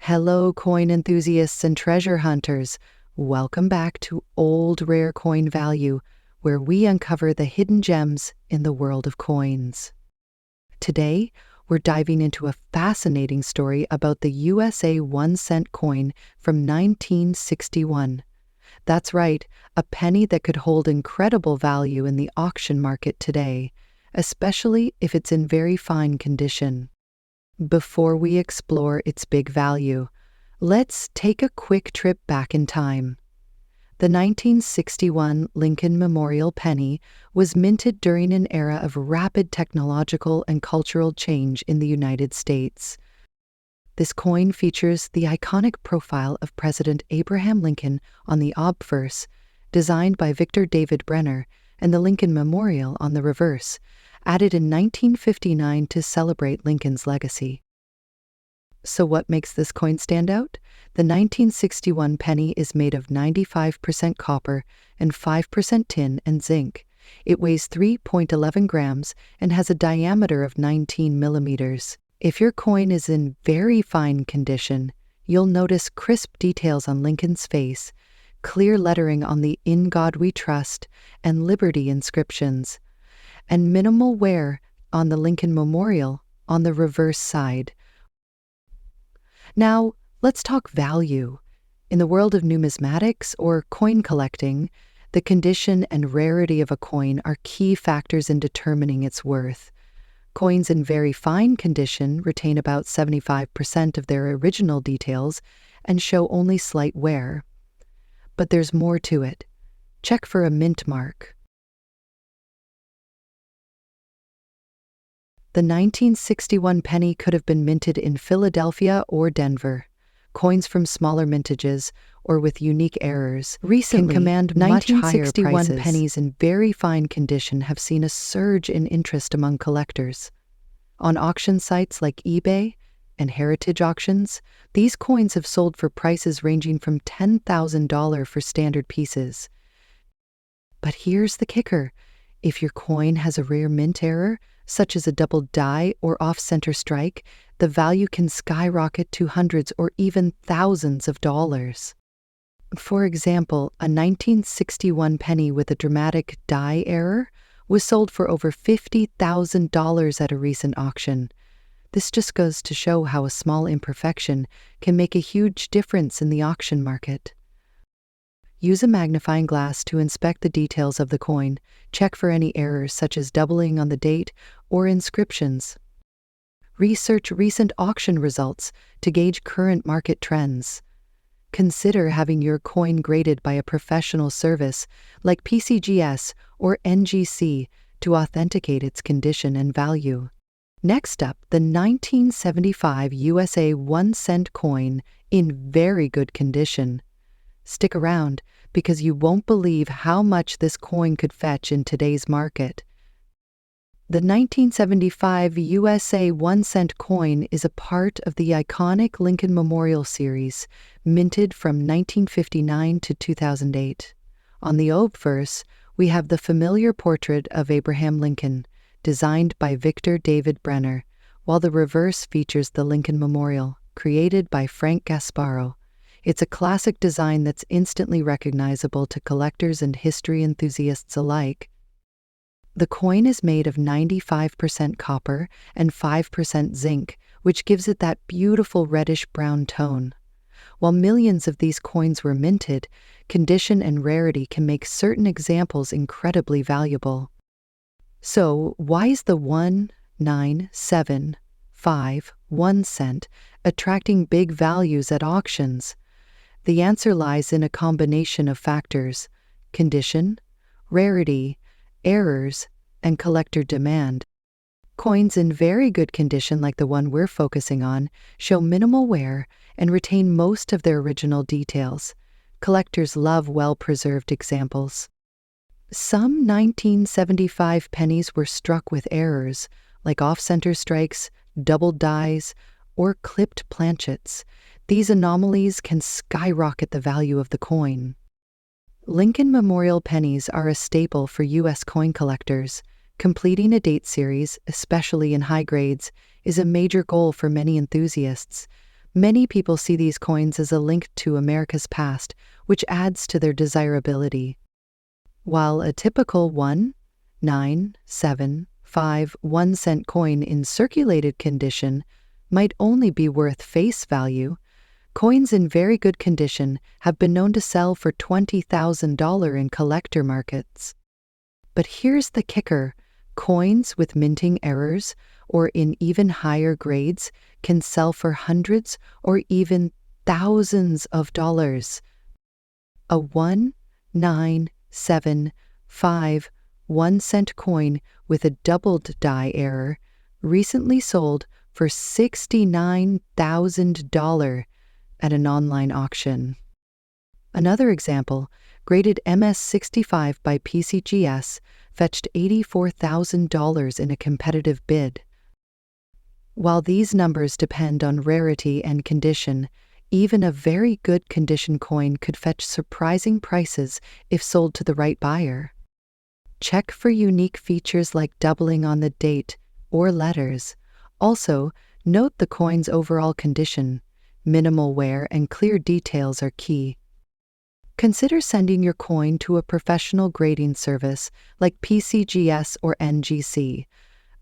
Hello, coin enthusiasts and treasure hunters. Welcome back to Old Rare Coin Value, where we uncover the hidden gems in the world of coins. Today, we're diving into a fascinating story about the USA 1-cent coin from 1961. That's right, a penny that could hold incredible value in the auction market today, especially if it's in very fine condition. Before we explore its big value, let's take a quick trip back in time. The 1961 Lincoln Memorial penny was minted during an era of rapid technological and cultural change in the United States. This coin features the iconic profile of President Abraham Lincoln on the obverse, designed by Victor David Brenner, and the Lincoln Memorial on the reverse, added in 1959 to celebrate Lincoln's legacy. So what makes this coin stand out? The 1961 penny is made of 95% copper and 5% tin and zinc. It weighs 3.11 grams and has a diameter of 19 millimeters. If your coin is in very fine condition, you'll notice crisp details on Lincoln's face, clear lettering on the "In God We Trust" and "Liberty" inscriptions, and minimal wear on the Lincoln Memorial on the reverse side. Now, let's talk value. In the world of numismatics or coin collecting, the condition and rarity of a coin are key factors in determining its worth. Coins in very fine condition retain about 75% of their original details and show only slight wear. But there's more to it. Check for a mint mark. The 1961 penny could have been minted in Philadelphia or Denver. Coins from smaller mintages or with unique errors recently can command much higher prices. 1961 pennies in very fine condition have seen a surge in interest among collectors. On auction sites like eBay and heritage auctions, these coins have sold for prices ranging from $10,000 for standard pieces. But here's the kicker. If your coin has a rare mint error, such as a double die or off-center strike, the value can skyrocket to hundreds or even thousands of dollars. For example, a 1961 penny with a dramatic die error was sold for over $50,000 at a recent auction. This just goes to show how a small imperfection can make a huge difference in the auction market. Use a magnifying glass to inspect the details of the coin. Check for any errors such as doubling on the date or inscriptions. Research recent auction results to gauge current market trends. Consider having your coin graded by a professional service like PCGS or NGC to authenticate its condition and value. Next up, the 1975 USA 1-cent coin in very good condition. Stick around, because you won't believe how much this coin could fetch in today's market. The 1975 USA 1-cent coin is a part of the iconic Lincoln Memorial series, minted from 1959 to 2008. On the obverse, we have the familiar portrait of Abraham Lincoln, designed by Victor David Brenner, while the reverse features the Lincoln Memorial, created by Frank Gasparo. It's a classic design that's instantly recognizable to collectors and history enthusiasts alike. The coin is made of 95% copper and 5% zinc, which gives it that beautiful reddish-brown tone. While millions of these coins were minted, condition and rarity can make certain examples incredibly valuable. So, why is the 1 cent attracting big values at auctions? The answer lies in a combination of factors: condition, rarity, errors, and collector demand. Coins in very good condition, like the one we're focusing on, show minimal wear and retain most of their original details. Collectors love well-preserved examples. Some 1975 pennies were struck with errors, like off-center strikes, double dies, or clipped planchets. These anomalies can skyrocket the value of the coin. Lincoln Memorial pennies are a staple for U.S. coin collectors. Completing a date series, especially in high grades, is a major goal for many enthusiasts. Many people see these coins as a link to America's past, which adds to their desirability. While a typical 1.975 coin in circulated condition might only be worth face value, coins in very good condition have been known to sell for $20,000 in collector markets. But here's the kicker: coins with minting errors or in even higher grades can sell for hundreds or even thousands of dollars. A 1.975 1-cent coin with a doubled die error recently sold for $69,000 at an online auction. Another example, graded MS65 by PCGS, fetched $84,000 in a competitive bid. While these numbers depend on rarity and condition, even a very good condition coin could fetch surprising prices if sold to the right buyer. Check for unique features like doubling on the date or letters. Also, note the coin's overall condition. Minimal wear and clear details are key. Consider sending your coin to a professional grading service like PCGS or NGC.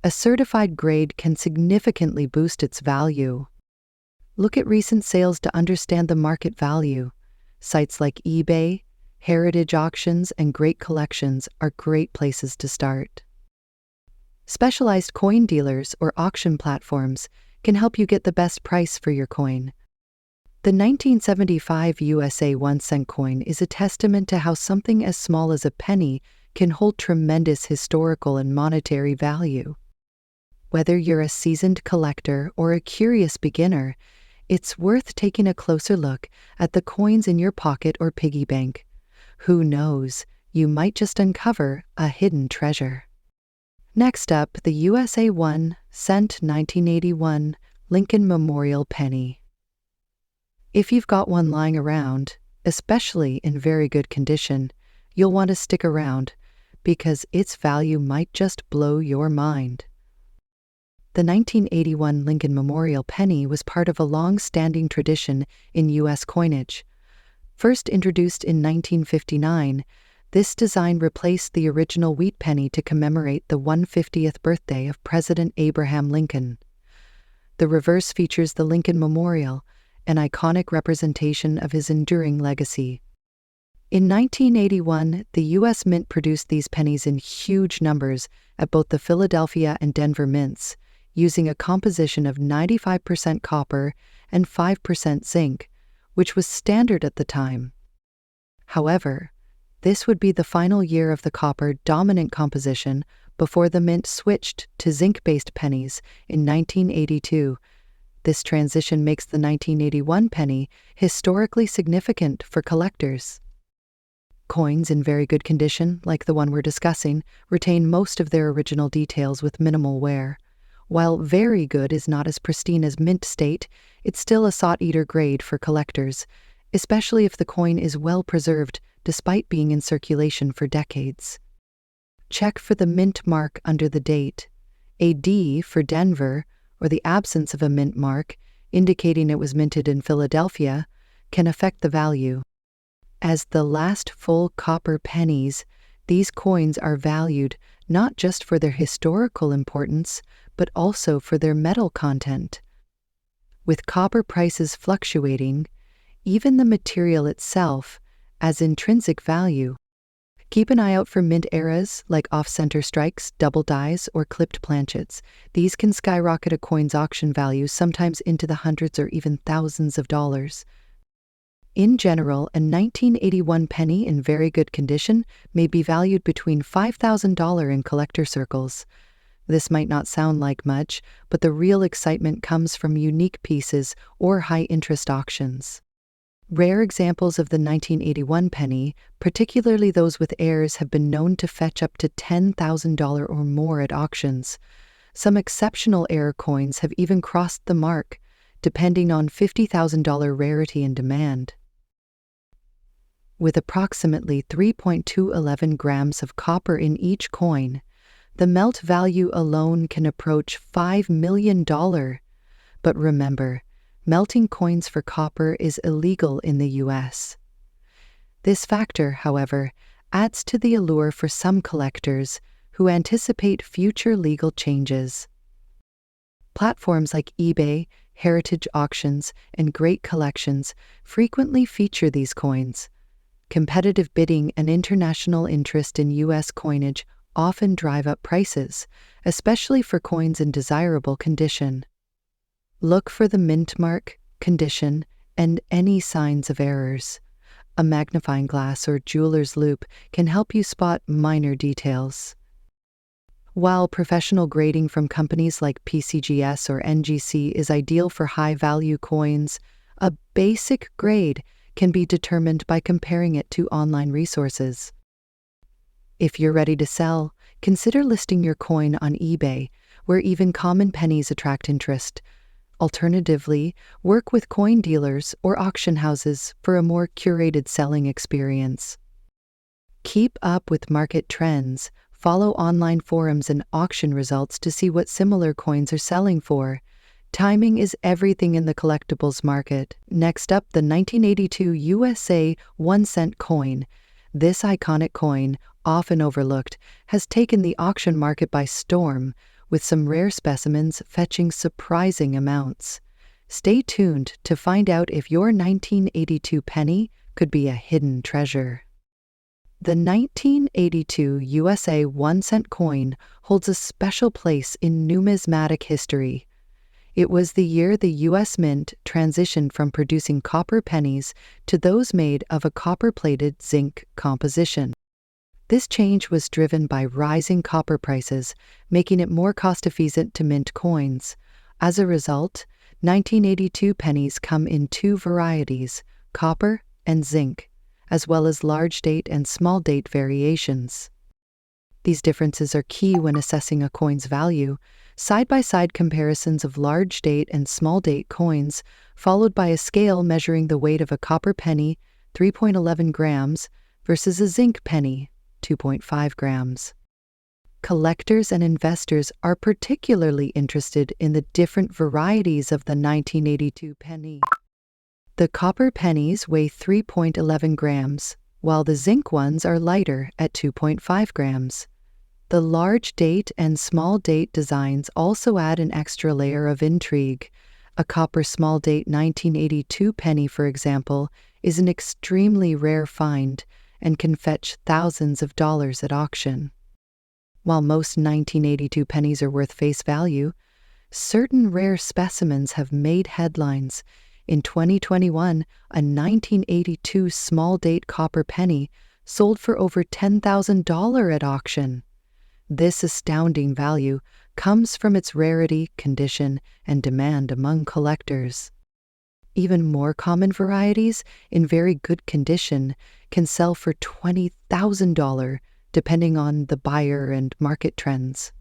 A certified grade can significantly boost its value. Look at recent sales to understand the market value. Sites like eBay, heritage auctions, and Great Collections are great places to start. Specialized coin dealers or auction platforms can help you get the best price for your coin. The 1975 USA 1-cent coin is a testament to how something as small as a penny can hold tremendous historical and monetary value. Whether you're a seasoned collector or a curious beginner, it's worth taking a closer look at the coins in your pocket or piggy bank. Who knows, you might just uncover a hidden treasure. Next up, the USA 1-cent 1981 Lincoln Memorial Penny. If you've got one lying around, especially in very good condition, you'll want to stick around because its value might just blow your mind. The 1981 Lincoln Memorial Penny was part of a long-standing tradition in U.S. coinage. First introduced in 1959, this design replaced the original wheat penny to commemorate the 150th birthday of President Abraham Lincoln. The reverse features the Lincoln Memorial, an iconic representation of his enduring legacy. In 1981, the U.S. Mint produced these pennies in huge numbers at both the Philadelphia and Denver mints, using a composition of 95% copper and 5% zinc, which was standard at the time. However, this would be the final year of the copper-dominant composition before the mint switched to zinc-based pennies in 1982. This transition makes the 1981 penny historically significant for collectors. Coins in very good condition, like the one we're discussing, retain most of their original details with minimal wear. While very good is not as pristine as mint state, it's still a sought-eater grade for collectors, especially if the coin is well preserved despite being in circulation for decades. Check for the mint mark under the date. A D for Denver, or the absence of a mint mark, indicating it was minted in Philadelphia, can affect the value. As the last full copper pennies, these coins are valued not just for their historical importance, but also for their metal content. With copper prices fluctuating, even the material itself has intrinsic value. Keep an eye out for mint eras like off-center strikes, double dies, or clipped planchets. These can skyrocket a coin's auction value, sometimes into the hundreds or even thousands of dollars. In general, a 1981 penny in very good condition may be valued between $5,000 in collector circles. This might not sound like much, but the real excitement comes from unique pieces or high-interest auctions. Rare examples of the 1981 penny, particularly those with heirs, have been known to fetch up to $10,000 or more at auctions. Some exceptional heir coins have even crossed the mark, depending on $50,000 rarity and demand. With approximately 3.211 grams of copper in each coin, the melt value alone can approach $5 million. But remember, melting coins for copper is illegal in the US. This factor, however, adds to the allure for some collectors who anticipate future legal changes. Platforms like eBay, heritage auctions, and great collections frequently feature these coins. Competitive bidding and international interest in U.S. coinage often drive up prices, especially for coins in desirable condition. Look for the mint mark, condition, and any signs of errors. A magnifying glass or jeweler's loupe can help you spot minor details. While professional grading from companies like PCGS or NGC is ideal for high-value coins, a basic grade can be determined by comparing it to online resources. If you're ready to sell, consider listing your coin on eBay, where even common pennies attract interest. Alternatively, work with coin dealers or auction houses for a more curated selling experience. Keep up with market trends. Follow online forums and auction results to see what similar coins are selling for. Timing is everything in the collectibles market. Next up, the 1982 USA 1-cent coin. This iconic coin, often overlooked, has taken the auction market by storm, with some rare specimens fetching surprising amounts. Stay tuned to find out if your 1982 penny could be a hidden treasure. The 1982 USA 1-cent coin holds a special place in numismatic history. It was the year the U.S. Mint transitioned from producing copper pennies to those made of a copper-plated zinc composition. This change was driven by rising copper prices, making it more cost-efficient to mint coins. As a result, 1982 pennies come in two varieties, copper and zinc, as well as large date and small date variations. These differences are key when assessing a coin's value. Side-by-side comparisons of large date and small date coins, followed by a scale measuring the weight of a copper penny, 3.11 grams, versus a zinc penny, 2.5 grams. Collectors and investors are particularly interested in the different varieties of the 1982 penny. The copper pennies weigh 3.11 grams, while the zinc ones are lighter at 2.5 grams. The large date and small date designs also add an extra layer of intrigue. A copper small date 1982 penny, for example, is an extremely rare find and can fetch thousands of dollars at auction. While most 1982 pennies are worth face value, certain rare specimens have made headlines. In 2021, a 1982 small date copper penny sold for over $10,000 at auction. This astounding value comes from its rarity, condition, and demand among collectors. Even more common varieties, in very good condition, can sell for $20,000, depending on the buyer and market trends.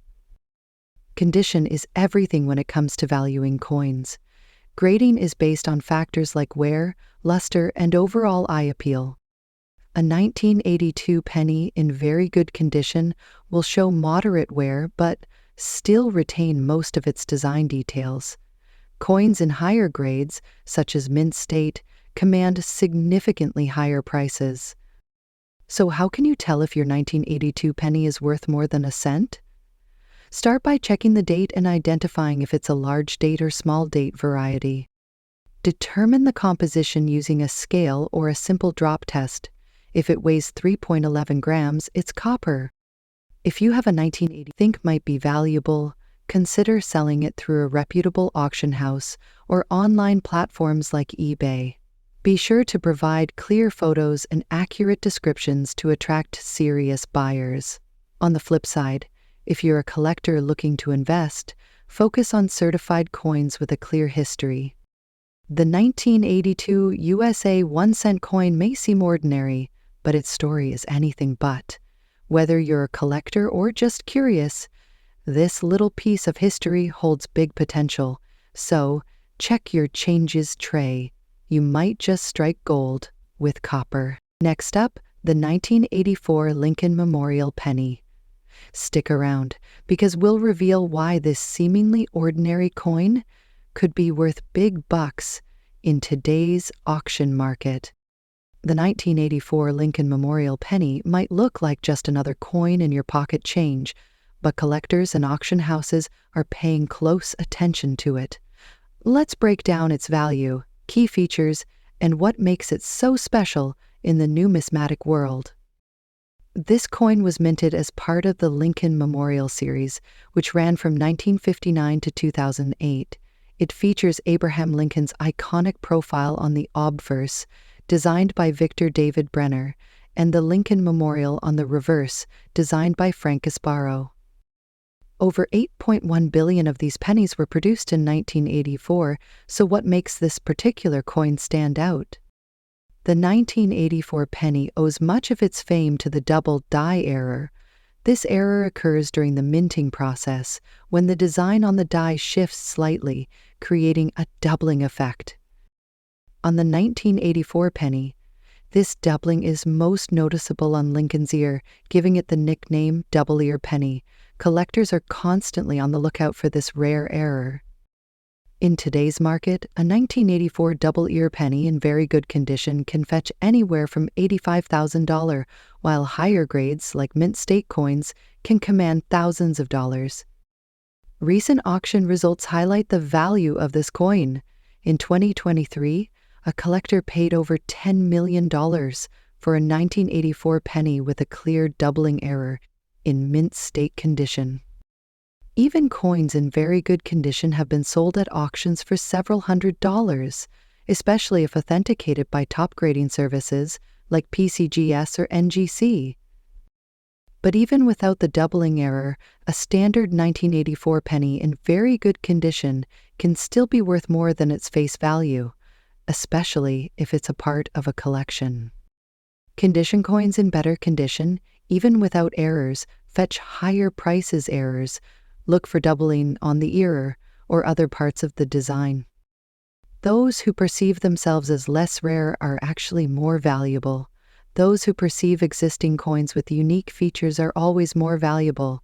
Condition is everything when it comes to valuing coins. Grading is based on factors like wear, luster, and overall eye appeal. A 1982 penny in very good condition will show moderate wear but still retain most of its design details. Coins in higher grades, such as mint state, command significantly higher prices. So how can you tell if your 1982 penny is worth more than a cent? Start by checking the date and identifying if it's a large date or small date variety. Determine the composition using a scale or a simple drop test. If it weighs 3.11 grams, it's copper. If you have a 1980 think might be valuable, consider selling it through a reputable auction house or online platforms like eBay. Be sure to provide clear photos and accurate descriptions to attract serious buyers. On the flip side, if you're a collector looking to invest, focus on certified coins with a clear history. The 1982 USA 1-cent coin may seem ordinary, but its story is anything but. Whether you're a collector or just curious, this little piece of history holds big potential. So, check your changes tray. You might just strike gold with copper. Next up, the 1984 Lincoln Memorial penny. Stick around, because we'll reveal why this seemingly ordinary coin could be worth big bucks in today's auction market. The 1984 Lincoln Memorial penny might look like just another coin in your pocket change, but collectors and auction houses are paying close attention to it. Let's break down its value, key features, and what makes it so special in the numismatic world. This coin was minted as part of the Lincoln Memorial series, which ran from 1959 to 2008. It features Abraham Lincoln's iconic profile on the obverse, designed by Victor David Brenner, and the Lincoln Memorial on the reverse, designed by Frank Gasparro. Over 8.1 billion of these pennies were produced in 1984, so what makes this particular coin stand out? The 1984 penny owes much of its fame to the double die error. This error occurs during the minting process, when the design on the die shifts slightly, creating a doubling effect. On the 1984 penny, this doubling is most noticeable on Lincoln's ear, giving it the nickname Double Ear Penny. Collectors are constantly on the lookout for this rare error. In today's market, a 1984 double ear penny in very good condition can fetch anywhere from $85,000, while higher grades, like mint state coins, can command thousands of dollars. Recent auction results highlight the value of this coin. In 2023, a collector paid over $10 million for a 1984 penny with a clear doubling error in mint state condition. Even coins in very good condition have been sold at auctions for several $100s, especially if authenticated by top grading services like PCGS or NGC. But even without the doubling error, a standard 1984 penny in very good condition can still be worth more than its face value, especially if it's a part of a collection. Condition coins in better condition, even without errors, fetch higher prices. Errors, look for doubling on the ear or other parts of the design. Those who perceive themselves as less rare are actually more valuable. Those who perceive existing coins with unique features are always more valuable.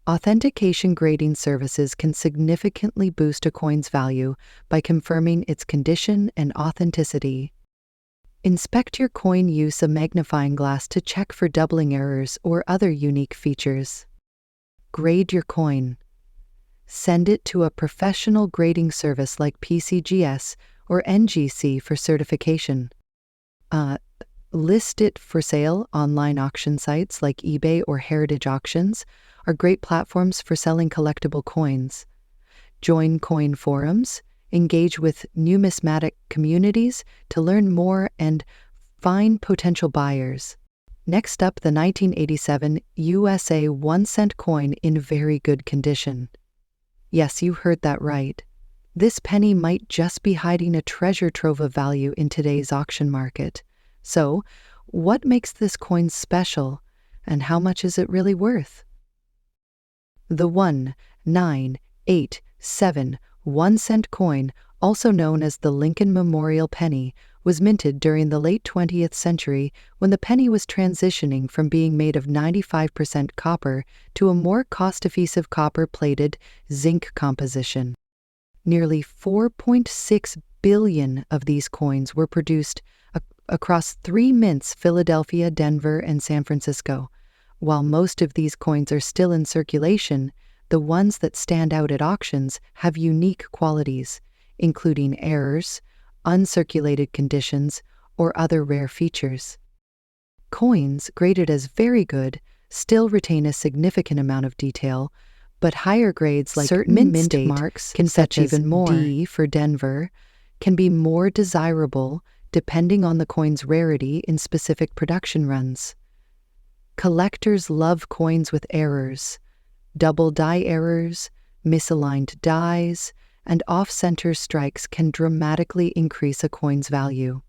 Authentication grading services can significantly boost a coin's value by confirming its condition and authenticity. Inspect your coin. Use a magnifying glass to check for doubling errors or other unique features. Grade your coin. Send it to a professional grading service like PCGS or NGC for certification. List it for sale. Online auction sites like eBay or Heritage Auctions are great platforms for selling collectible coins. Join coin forums, engage with numismatic communities to learn more and find potential buyers. Next up, the 1987 USA 1-cent coin in very good condition. Yes, you heard that right. This penny might just be hiding a treasure trove of value in today's auction market. So, what makes this coin special, and how much is it really worth? The 1987 1-cent coin, also known as the Lincoln Memorial penny, was minted during the late 20th century when the penny was transitioning from being made of 95% copper to a more cost-effective copper-plated zinc composition. Nearly 4.6 billion of these coins were produced across 3 mints: Philadelphia, Denver, and San Francisco. While most of these coins are still in circulation, the ones that stand out at auctions have unique qualities, including errors, uncirculated conditions, or other rare features. Coins graded as very good still retain a significant amount of detail, but higher grades like certain mint marks can fetch even more. D for Denver can be more desirable depending on the coin's rarity in specific production runs. Collectors love coins with errors. Double die errors, misaligned dies, and off-center strikes can dramatically increase a coin's value.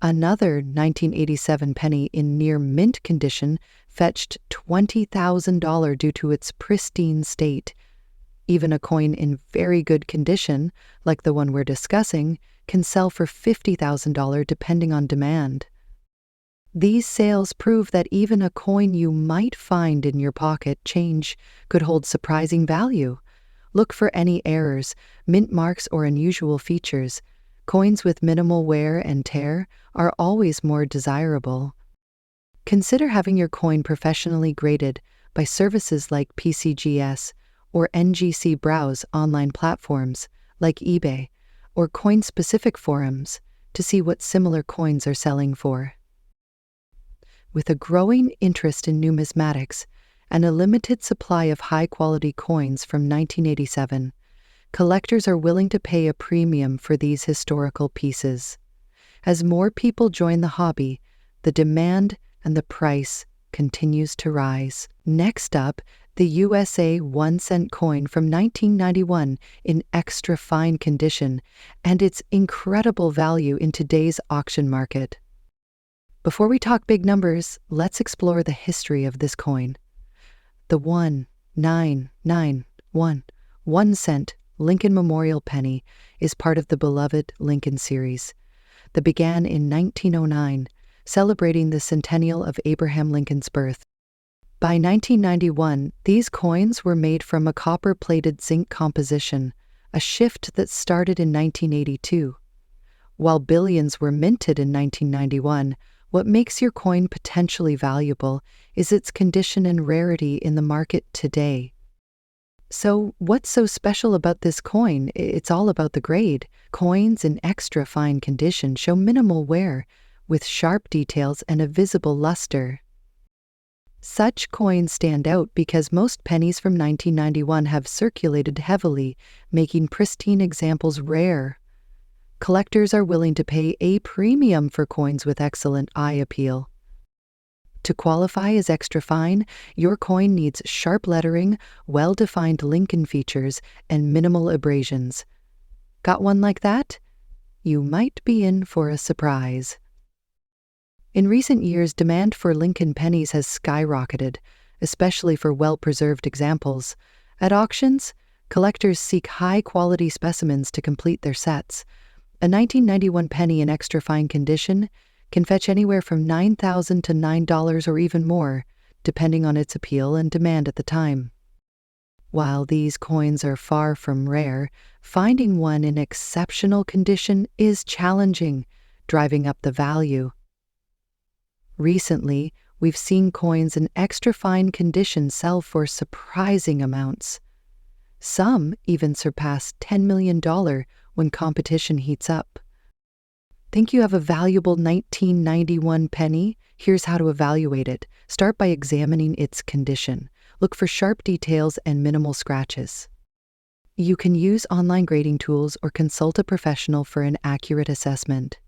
Another 1987 penny in near mint condition fetched $20,000 due to its pristine state. Even a coin in very good condition, like the one we're discussing, can sell for $50,000 depending on demand. These sales prove that even a coin you might find in your pocket change could hold surprising value. Look for any errors, mint marks, or unusual features. Coins with minimal wear and tear are always more desirable. Consider having your coin professionally graded by services like PCGS or NGC. Browse online platforms like eBay or coin-specific forums to see what similar coins are selling for. With a growing interest in numismatics and a limited supply of high-quality coins from 1987, collectors are willing to pay a premium for these historical pieces. As more people join the hobby, the demand and the price continues to rise. Next up, the USA 1-cent coin from 1991 in extra fine condition and its incredible value in today's auction market. Before we talk big numbers, let's explore the history of this coin. The 1991 1-cent Lincoln Memorial Penny is part of the beloved Lincoln series that began in 1909, celebrating the centennial of Abraham Lincoln's birth. By 1991, these coins were made from a copper-plated zinc composition, a shift that started in 1982. While billions were minted in 1991, what makes your coin potentially valuable is its condition and rarity in the market today. So, what's so special about this coin? It's all about the grade. Coins in extra fine condition show minimal wear, with sharp details and a visible luster. Such coins stand out because most pennies from 1991 have circulated heavily, making pristine examples rare. Collectors are willing to pay a premium for coins with excellent eye appeal. To qualify as extra fine, your coin needs sharp lettering, well-defined Lincoln features, and minimal abrasions. Got one like that? You might be in for a surprise. In recent years, demand for Lincoln pennies has skyrocketed, especially for well-preserved examples. At auctions, collectors seek high-quality specimens to complete their sets. A 1991 penny in extra fine condition can fetch anywhere from $9,000 to $9 or even more, depending on its appeal and demand at the time. While these coins are far from rare, finding one in exceptional condition is challenging, driving up the value. Recently, we've seen coins in extra fine condition sell for surprising amounts. Some even surpass $10 million when competition heats up. Think you have a valuable 1991 penny? Here's how to evaluate it. Start by examining its condition. Look for sharp details and minimal scratches. You can use online grading tools or consult a professional for an accurate assessment.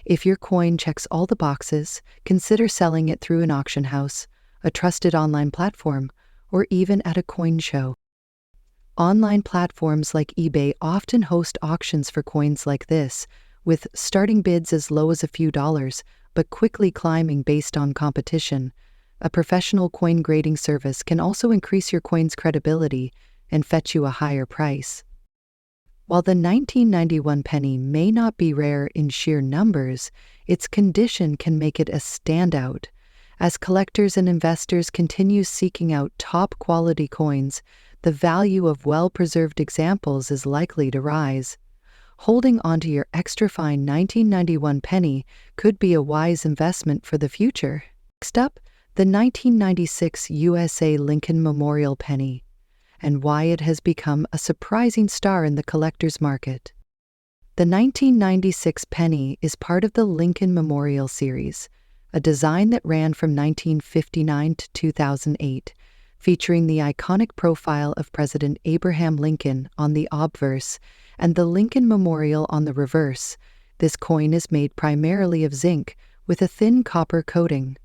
If your coin checks all the boxes, consider selling it through an auction house, a trusted online platform, or even at a coin show. Online platforms like eBay often host auctions for coins like this, with starting bids as low as a few dollars, but quickly climbing based on competition. A professional coin grading service can also increase your coin's credibility and fetch you a higher price. While the 1991 penny may not be rare in sheer numbers, its condition can make it a standout. As collectors and investors continue seeking out top-quality coins, the value of well-preserved examples is likely to rise. Holding onto your extra-fine 1991 penny could be a wise investment for the future. Next up, the 1996 USA Lincoln Memorial Penny, and why it has become a surprising star in the collector's market. The 1996 penny is part of the Lincoln Memorial series, a design that ran from 1959 to 2008, featuring the iconic profile of President Abraham Lincoln on the obverse and the Lincoln Memorial on the reverse. This coin is made primarily of zinc with a thin copper coating.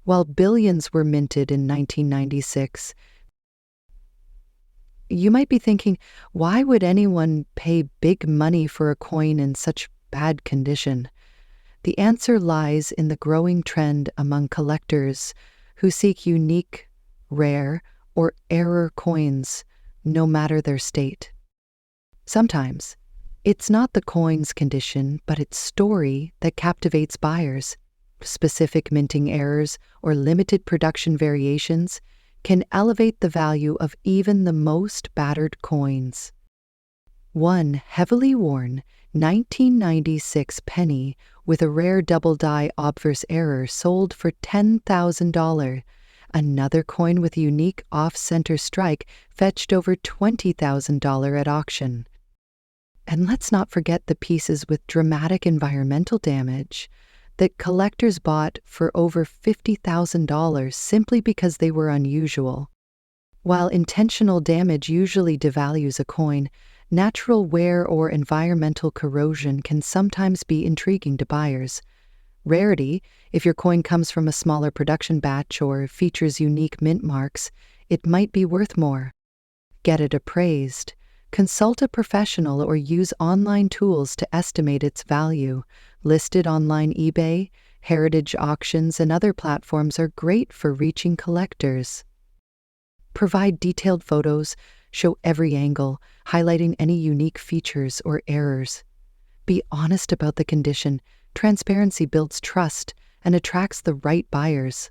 While billions were minted in 1996, you might be thinking, why would anyone pay big money for a coin in such bad condition? The answer lies in the growing trend among collectors who seek unique, rare, or error coins, no matter their state. Sometimes, it's not the coin's condition, but its story that captivates buyers. Specific minting errors or limited production variations can elevate the value of even the most battered coins. One heavily worn 1996 penny with a rare double die obverse error sold for $10,000. Another coin with a unique off-center strike fetched over $20,000 at auction. And let's not forget the pieces with dramatic environmental damage that collectors bought for over $50,000 simply because they were unusual. While intentional damage usually devalues a coin, natural wear or environmental corrosion can sometimes be intriguing to buyers. Rarity, if your coin comes from a smaller production batch or features unique mint marks, it might be worth more. Get it appraised. Consult a professional or use online tools to estimate its value. Listed online eBay, heritage auctions, and other platforms are great for reaching collectors. Provide detailed photos, show every angle, highlighting any unique features or errors. Be honest about the condition. Transparency builds trust and attracts the right buyers.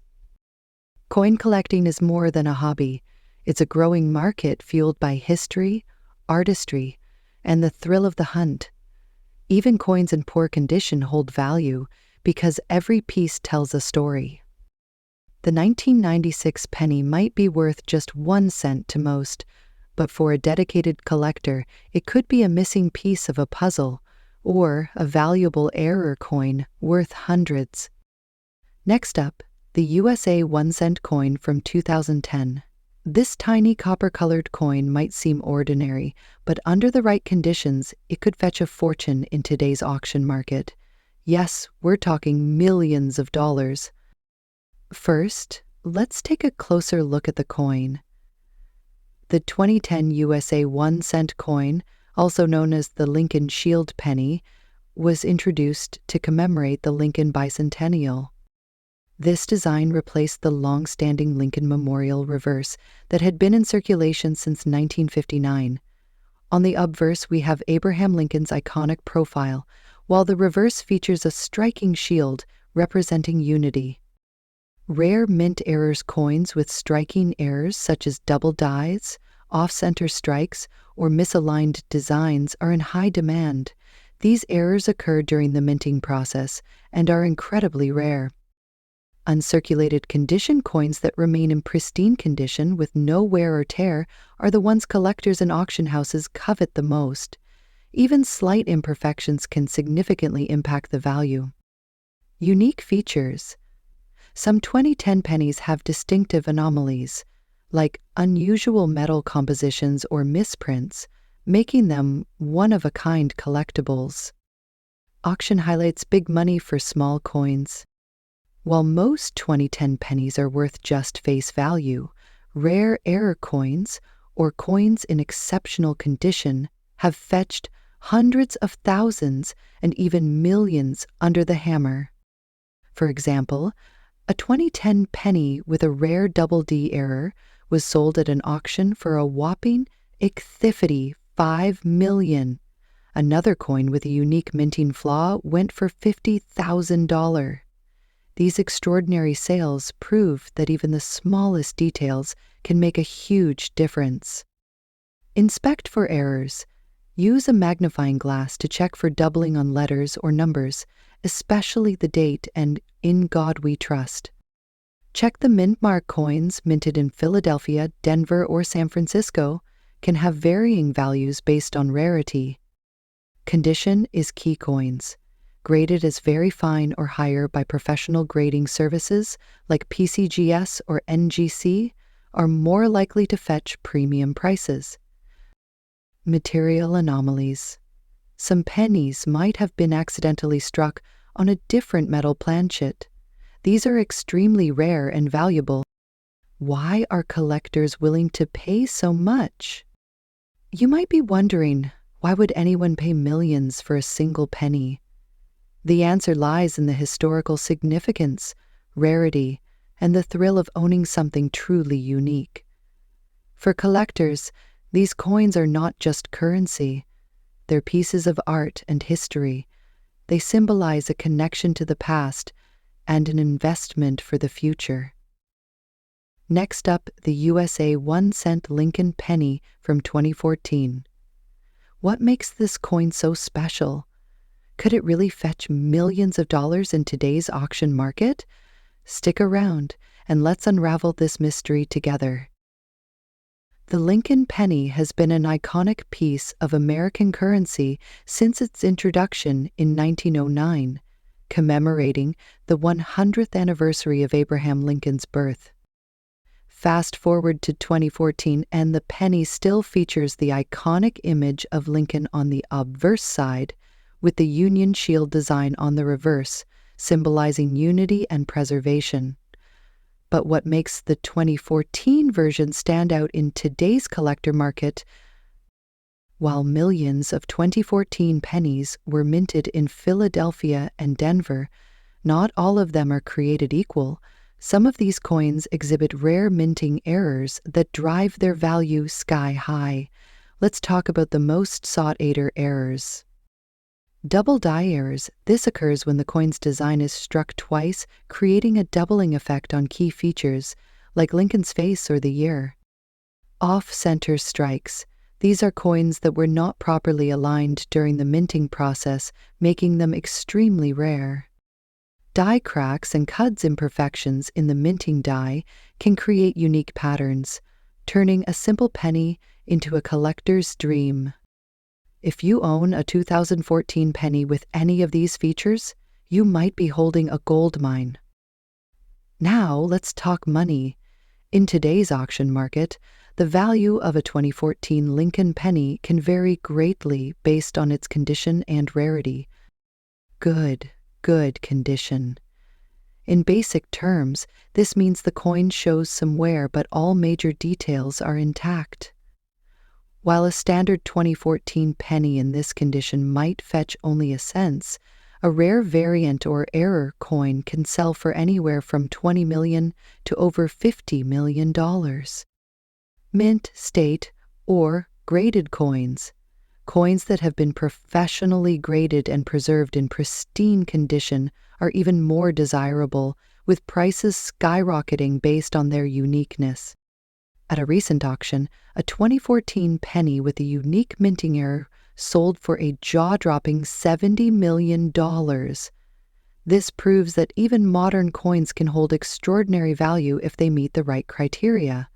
Coin collecting is more than a hobby. It's a growing market fueled by history, artistry, and the thrill of the hunt. Even coins in poor condition hold value because every piece tells a story. The 1996 penny might be worth just 1 cent to most, but for a dedicated collector, it could be a missing piece of a puzzle or a valuable error coin worth hundreds. Next up, the USA 1-cent coin from 2010. This tiny copper-colored coin might seem ordinary, but under the right conditions, it could fetch a fortune in today's auction market. Yes, we're talking millions of dollars. First, let's take a closer look at the coin. The 2010 USA 1-cent coin, also known as the Lincoln Shield penny, was introduced to commemorate the Lincoln Bicentennial. This design replaced the long-standing Lincoln Memorial reverse that had been in circulation since 1959. On the obverse, we have Abraham Lincoln's iconic profile, while the reverse features a striking shield representing unity. Rare mint errors coins with striking errors such as double dies, off-center strikes, or misaligned designs are in high demand. These errors occur during the minting process and are incredibly rare. Uncirculated condition coins that remain in pristine condition with no wear or tear are the ones collectors and auction houses covet the most. Even slight imperfections can significantly impact the value. Unique features. Some 2010 pennies have distinctive anomalies, like unusual metal compositions or misprints, making them one-of-a-kind collectibles. Auction highlights big money for small coins. While most 2010 pennies are worth just face value, rare error coins, or coins in exceptional condition, have fetched hundreds of thousands and even millions under the hammer. For example, a 2010 penny with a rare double D error was sold at an auction for a whopping ichthyfity $5 million. Another coin with a unique minting flaw went for $50,000. These extraordinary sales prove that even the smallest details can make a huge difference. Inspect for errors. Use a magnifying glass to check for doubling on letters or numbers, especially the date and "In God We Trust." Check the mint mark coins minted in Philadelphia, Denver, or San Francisco can have varying values based on rarity. Condition is key. Coins graded as very fine or higher by professional grading services like PCGS or NGC are more likely to fetch premium prices. Material anomalies. Some pennies might have been accidentally struck on a different metal planchet. These are extremely rare and valuable. Why are collectors willing to pay so much? You might be wondering, why would anyone pay millions for a single penny? The answer lies in the historical significance, rarity, and the thrill of owning something truly unique. For collectors, these coins are not just currency. They're pieces of art and history. They symbolize a connection to the past and an investment for the future. Next up, the USA 1-cent Lincoln penny from 2014. What makes this coin so special? Could it really fetch millions of dollars in today's auction market? Stick around and let's unravel this mystery together. The Lincoln penny has been an iconic piece of American currency since its introduction in 1909, commemorating the 100th anniversary of Abraham Lincoln's birth. Fast forward to 2014, and the penny still features the iconic image of Lincoln on the obverse side, with the Union Shield design on the reverse, symbolizing unity and preservation. But what makes the 2014 version stand out in today's collector market? While millions of 2014 pennies were minted in Philadelphia and Denver, not all of them are created equal. Some of these coins exhibit rare minting errors that drive their value sky high. Let's talk about the most sought-after errors. Double die errors. This occurs when the coin's design is struck twice, creating a doubling effect on key features, like Lincoln's face or the year. Off-center strikes. These are coins that were not properly aligned during the minting process, making them extremely rare. Die cracks and Cud's imperfections in the minting die can create unique patterns, turning a simple penny into a collector's dream. If you own a 2014 penny with any of these features, you might be holding a gold mine. Now let's talk money. In today's auction market, the value of a 2014 Lincoln penny can vary greatly based on its condition and rarity. Good condition. In basic terms, this means the coin shows some wear, but all major details are intact. While a standard 2014 penny in this condition might fetch only a cent, a rare variant or error coin can sell for anywhere from $20 million to over $50 million. Mint, state, or graded coins. Coins that have been professionally graded and preserved in pristine condition are even more desirable, with prices skyrocketing based on their uniqueness. At a recent auction, a 2014 penny with a unique minting error sold for a jaw-dropping $70 million. This proves that even modern coins can hold extraordinary value if they meet the right criteria.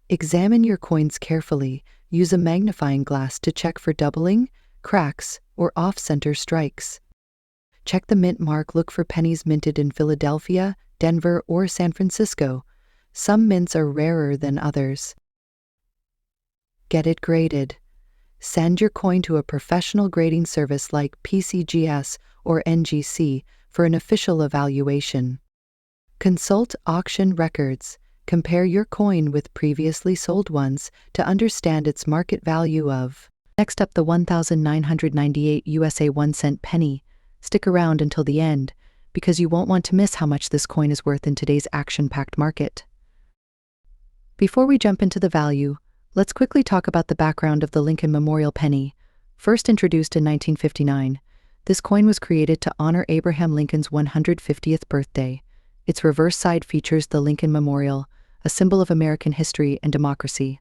Examine your coins carefully. Use a magnifying glass to check for doubling, cracks, or off-center strikes. Check the mint mark. Look for pennies minted in Philadelphia, Denver, or San Francisco. Some mints are rarer than others. Get it graded. Send your coin to a professional grading service like PCGS or NGC for an official evaluation. Consult auction records. Compare your coin with previously sold ones to understand its market value of. Next up, the 1,998 USA 1-cent penny. Stick around until the end, because you won't want to miss how much this coin is worth in today's action-packed market. Before we jump into the value, let's quickly talk about the background of the Lincoln Memorial penny. First introduced in 1959, this coin was created to honor Abraham Lincoln's 150th birthday. Its reverse side features the Lincoln Memorial, a symbol of American history and democracy.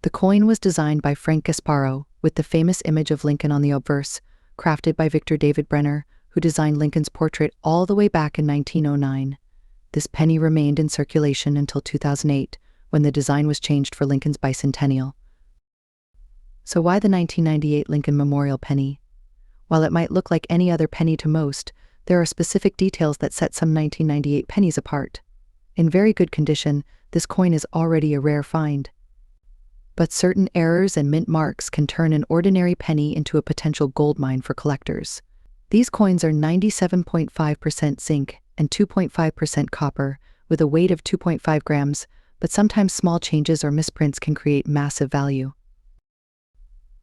The coin was designed by Frank Gasparo, with the famous image of Lincoln on the obverse, crafted by Victor David Brenner, who designed Lincoln's portrait all the way back in 1909. This penny remained in circulation until 2008, when the design was changed for Lincoln's bicentennial. So why the 1998 Lincoln Memorial penny? While it might look like any other penny to most, there are specific details that set some 1998 pennies apart. In very good condition, this coin is already a rare find. But certain errors and mint marks can turn an ordinary penny into a potential gold mine for collectors. These coins are 97.5% zinc and 2.5% copper, with a weight of 2.5 grams, but sometimes small changes or misprints can create massive value.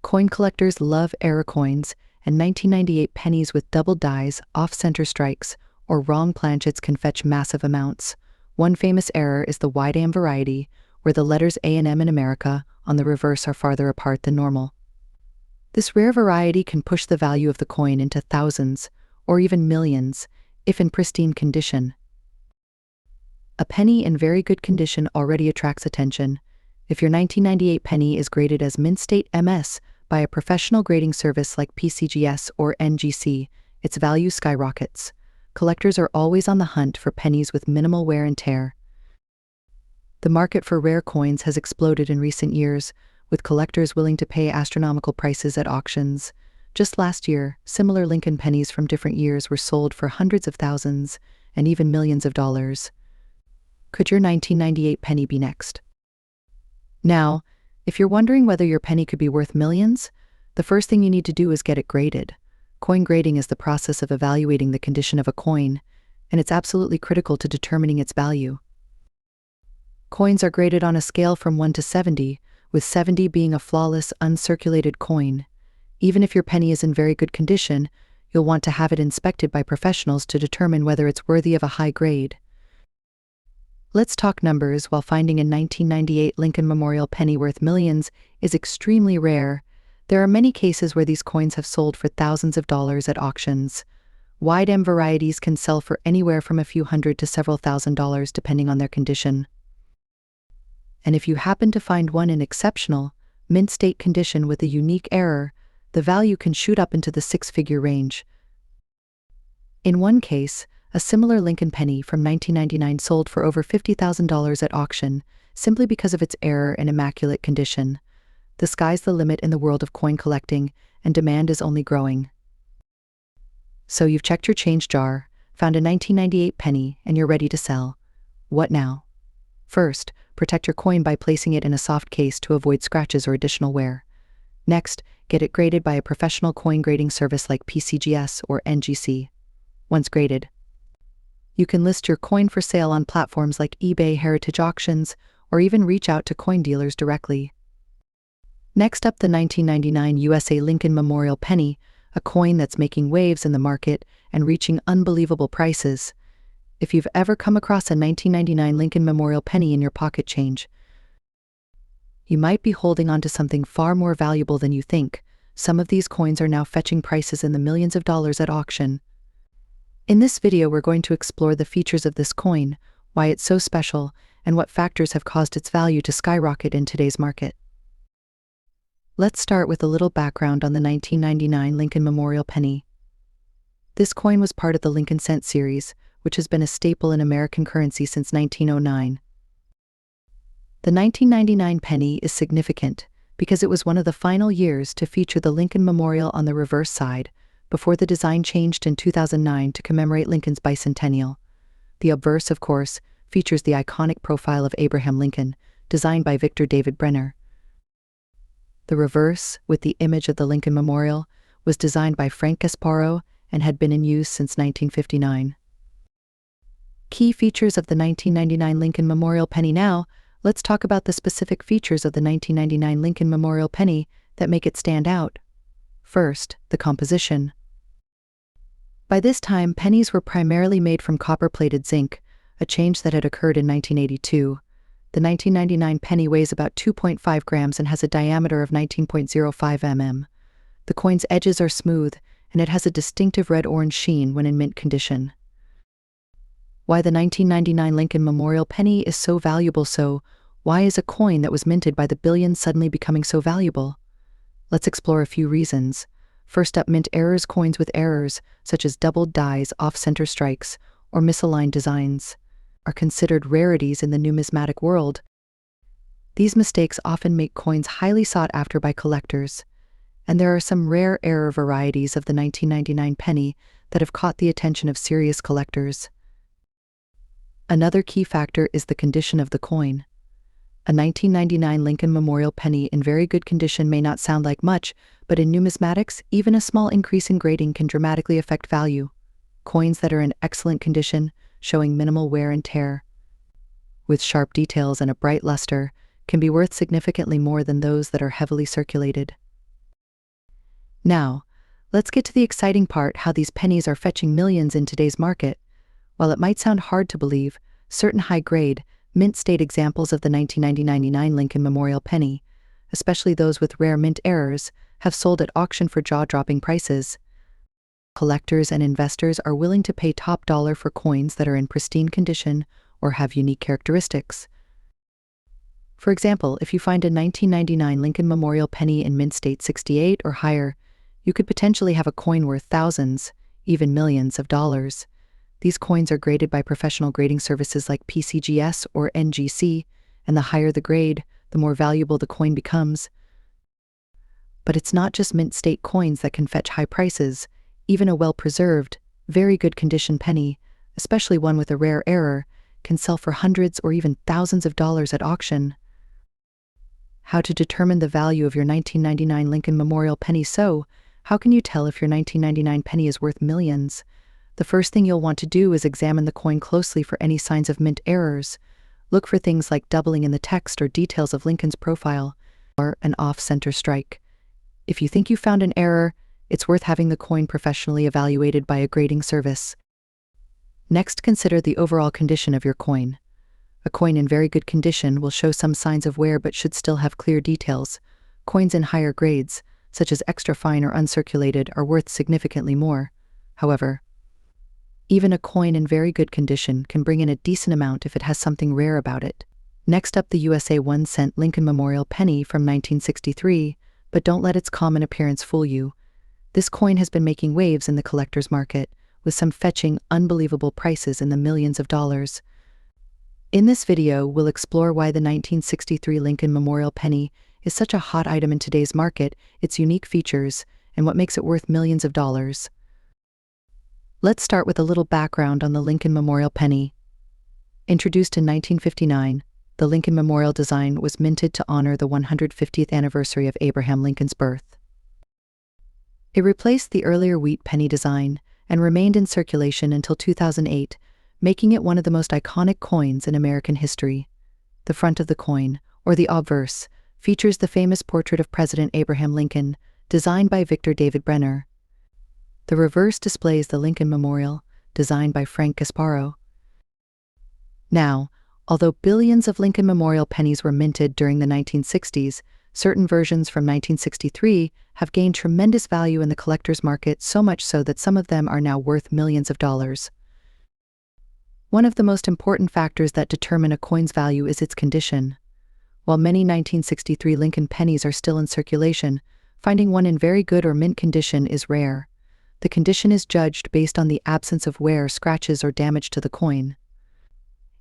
Coin collectors love error coins, and 1998 pennies with double dies, off-center strikes, or wrong planchets can fetch massive amounts. One famous error is the wide AM variety, where the letters A and M in America on the reverse are farther apart than normal. This rare variety can push the value of the coin into thousands, or even millions, if in pristine condition. A penny in very good condition already attracts attention. If your 1998 penny is graded as mint state MS by a professional grading service like PCGS or NGC, its value skyrockets. Collectors are always on the hunt for pennies with minimal wear and tear. The market for rare coins has exploded in recent years, with collectors willing to pay astronomical prices at auctions. Just last year, similar Lincoln pennies from different years were sold for hundreds of thousands and even millions of dollars. Could your 1998 penny be next? Now, if you're wondering whether your penny could be worth millions, the first thing you need to do is get it graded. Coin grading is the process of evaluating the condition of a coin, and it's absolutely critical to determining its value. Coins are graded on a scale from 1 to 70, with 70 being a flawless, uncirculated coin. Even if your penny is in very good condition, you'll want to have it inspected by professionals to determine whether it's worthy of a high grade. Let's talk numbers. While finding a 1998 Lincoln Memorial penny worth millions is extremely rare, there are many cases where these coins have sold for thousands of dollars at auctions. Wide M varieties can sell for anywhere from a few hundred to several $1,000s depending on their condition. And if you happen to find one in exceptional, mint state condition with a unique error, the value can shoot up into the six-figure range. In one case, a similar Lincoln penny from 1999 sold for over $50,000 at auction, simply because of its error and immaculate condition. The sky's the limit in the world of coin collecting, and demand is only growing. So you've checked your change jar, found a 1998 penny, and you're ready to sell. What now? First, protect your coin by placing it in a soft case to avoid scratches or additional wear. Next, get it graded by a professional coin grading service like PCGS or NGC. Once graded, you can list your coin for sale on platforms like eBay, Heritage Auctions, or even reach out to coin dealers directly. Next up, the 1999 USA Lincoln Memorial penny, a coin that's making waves in the market and reaching unbelievable prices. If you've ever come across a 1999 Lincoln Memorial penny in your pocket change, you might be holding on to something far more valuable than you think. Some of these coins are now fetching prices in the millions of dollars at auction. In this video, we're going to explore the features of this coin, why it's so special, and what factors have caused its value to skyrocket in today's market. Let's start with a little background on the 1999 Lincoln Memorial penny. This coin was part of the Lincoln Cent series, which has been a staple in American currency since 1909. The 1999 penny is significant because it was one of the final years to feature the Lincoln Memorial on the reverse side, before the design changed in 2009 to commemorate Lincoln's bicentennial. The obverse, of course, features the iconic profile of Abraham Lincoln, designed by Victor David Brenner. The reverse, with the image of the Lincoln Memorial, was designed by Frank Gasparo and had been in use since 1959. Key features of the 1999 Lincoln Memorial penny. Now, let's talk about the specific features of the 1999 Lincoln Memorial penny that make it stand out. First, the composition. By this time, pennies were primarily made from copper-plated zinc, a change that had occurred in 1982. The 1999 penny weighs about 2.5 grams and has a diameter of 19.05 mm. The coin's edges are smooth, and it has a distinctive red-orange sheen when in mint condition. Why the 1999 Lincoln Memorial penny is so valuable. So, why is a coin that was minted by the billions suddenly becoming so valuable? Let's explore a few reasons. First up, mint errors. Coins with errors, such as doubled dies, off-center strikes, or misaligned designs, are considered rarities in the numismatic world. These mistakes often make coins highly sought after by collectors, and there are some rare error varieties of the 1999 penny that have caught the attention of serious collectors. Another key factor is the condition of the coin. A 1999 Lincoln Memorial penny in very good condition may not sound like much, but in numismatics, even a small increase in grading can dramatically affect value. Coins that are in excellent condition, showing minimal wear and tear, with sharp details and a bright luster, can be worth significantly more than those that are heavily circulated. Now, let's get to the exciting part: how these pennies are fetching millions in today's market. While it might sound hard to believe, certain high-grade, mint-state examples of the 1999 Lincoln Memorial penny, especially those with rare mint errors, have sold at auction for jaw-dropping prices. Collectors and investors are willing to pay top dollar for coins that are in pristine condition or have unique characteristics. For example, if you find a 1999 Lincoln Memorial penny in mint state 68 or higher, you could potentially have a coin worth thousands, even millions of dollars. These coins are graded by professional grading services like PCGS or NGC, and the higher the grade, the more valuable the coin becomes. But it's not just mint state coins that can fetch high prices. Even a well-preserved, very good condition penny, especially one with a rare error, can sell for hundreds or even thousands of dollars at auction. How to determine the value of your 1999 Lincoln Memorial penny? So, how can you tell if your 1999 penny is worth millions? The first thing you'll want to do is examine the coin closely for any signs of mint errors. Look for things like doubling in the text or details of Lincoln's profile, or an off-center strike. If you think you found an error, it's worth having the coin professionally evaluated by a grading service. Next, consider the overall condition of your coin. A coin in very good condition will show some signs of wear but should still have clear details. Coins in higher grades, such as extra fine or uncirculated, are worth significantly more. However, even a coin in very good condition can bring in a decent amount if it has something rare about it. Next up, the USA 1-cent Lincoln Memorial penny from 1963, but don't let its common appearance fool you. This coin has been making waves in the collector's market, with some fetching unbelievable prices in the millions of dollars. In this video, we'll explore why the 1963 Lincoln Memorial penny is such a hot item in today's market, its unique features, and what makes it worth millions of dollars. Let's start with a little background on the Lincoln Memorial penny. Introduced in 1959, the Lincoln Memorial design was minted to honor the 150th anniversary of Abraham Lincoln's birth. It replaced the earlier wheat penny design and remained in circulation until 2008, making it one of the most iconic coins in American history. The front of the coin, or the obverse, features the famous portrait of President Abraham Lincoln, designed by Victor David Brenner. The reverse displays the Lincoln Memorial, designed by Frank Gasparo. Now, although billions of Lincoln Memorial pennies were minted during the 1960s, certain versions from 1963 have gained tremendous value in the collector's market, so much so that some of them are now worth millions of dollars. One of the most important factors that determine a coin's value is its condition. While many 1963 Lincoln pennies are still in circulation, finding one in very good or mint condition is rare. The condition is judged based on the absence of wear, scratches, or damage to the coin.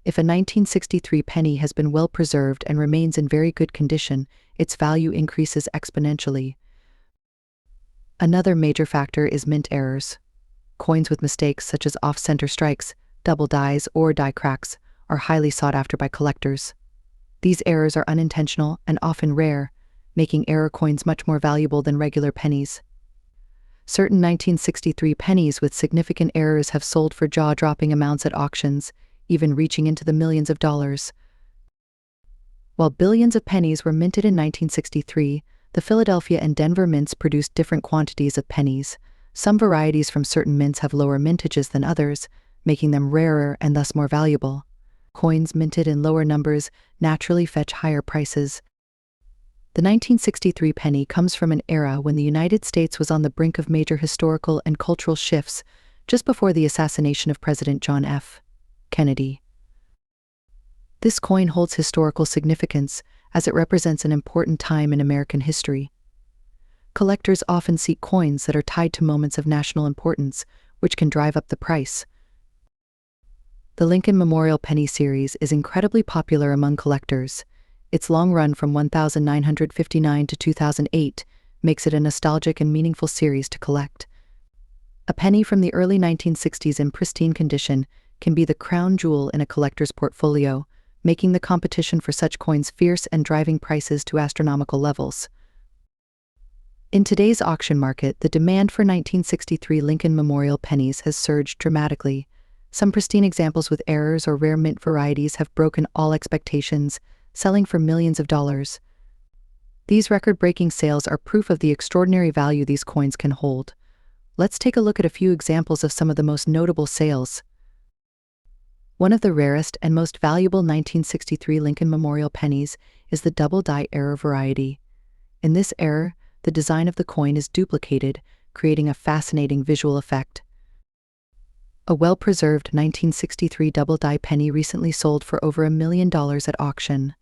If a 1963 penny has been well preserved and remains in very good condition, its value increases exponentially. Another major factor is mint errors. Coins with mistakes such as off-center strikes, double dies, or die cracks are highly sought after by collectors. These errors are unintentional and often rare, making error coins much more valuable than regular pennies. Certain 1963 pennies with significant errors have sold for jaw-dropping amounts at auctions, even reaching into the millions of dollars. While billions of pennies were minted in 1963, the Philadelphia and Denver mints produced different quantities of pennies. Some varieties from certain mints have lower mintages than others, making them rarer and thus more valuable. Coins minted in lower numbers naturally fetch higher prices. The 1963 penny comes from an era when the United States was on the brink of major historical and cultural shifts, just before the assassination of President John F. Kennedy. This coin holds historical significance as it represents an important time in American history. Collectors often seek coins that are tied to moments of national importance, which can drive up the price. The Lincoln Memorial Penny series is incredibly popular among collectors. Its long run from 1959 to 2008 makes it a nostalgic and meaningful series to collect. A penny from the early 1960s in pristine condition can be the crown jewel in a collector's portfolio, making the competition for such coins fierce and driving prices to astronomical levels. In today's auction market, the demand for 1963 Lincoln Memorial pennies has surged dramatically. Some pristine examples with errors or rare mint varieties have broken all expectations, selling for millions of dollars. These record-breaking sales are proof of the extraordinary value these coins can hold. Let's take a look at a few examples of some of the most notable sales. One of the rarest and most valuable 1963 Lincoln Memorial pennies is the double die error variety. In this error, the design of the coin is duplicated, creating a fascinating visual effect. A well-preserved 1963 double-die penny recently sold for over $1 million at auction.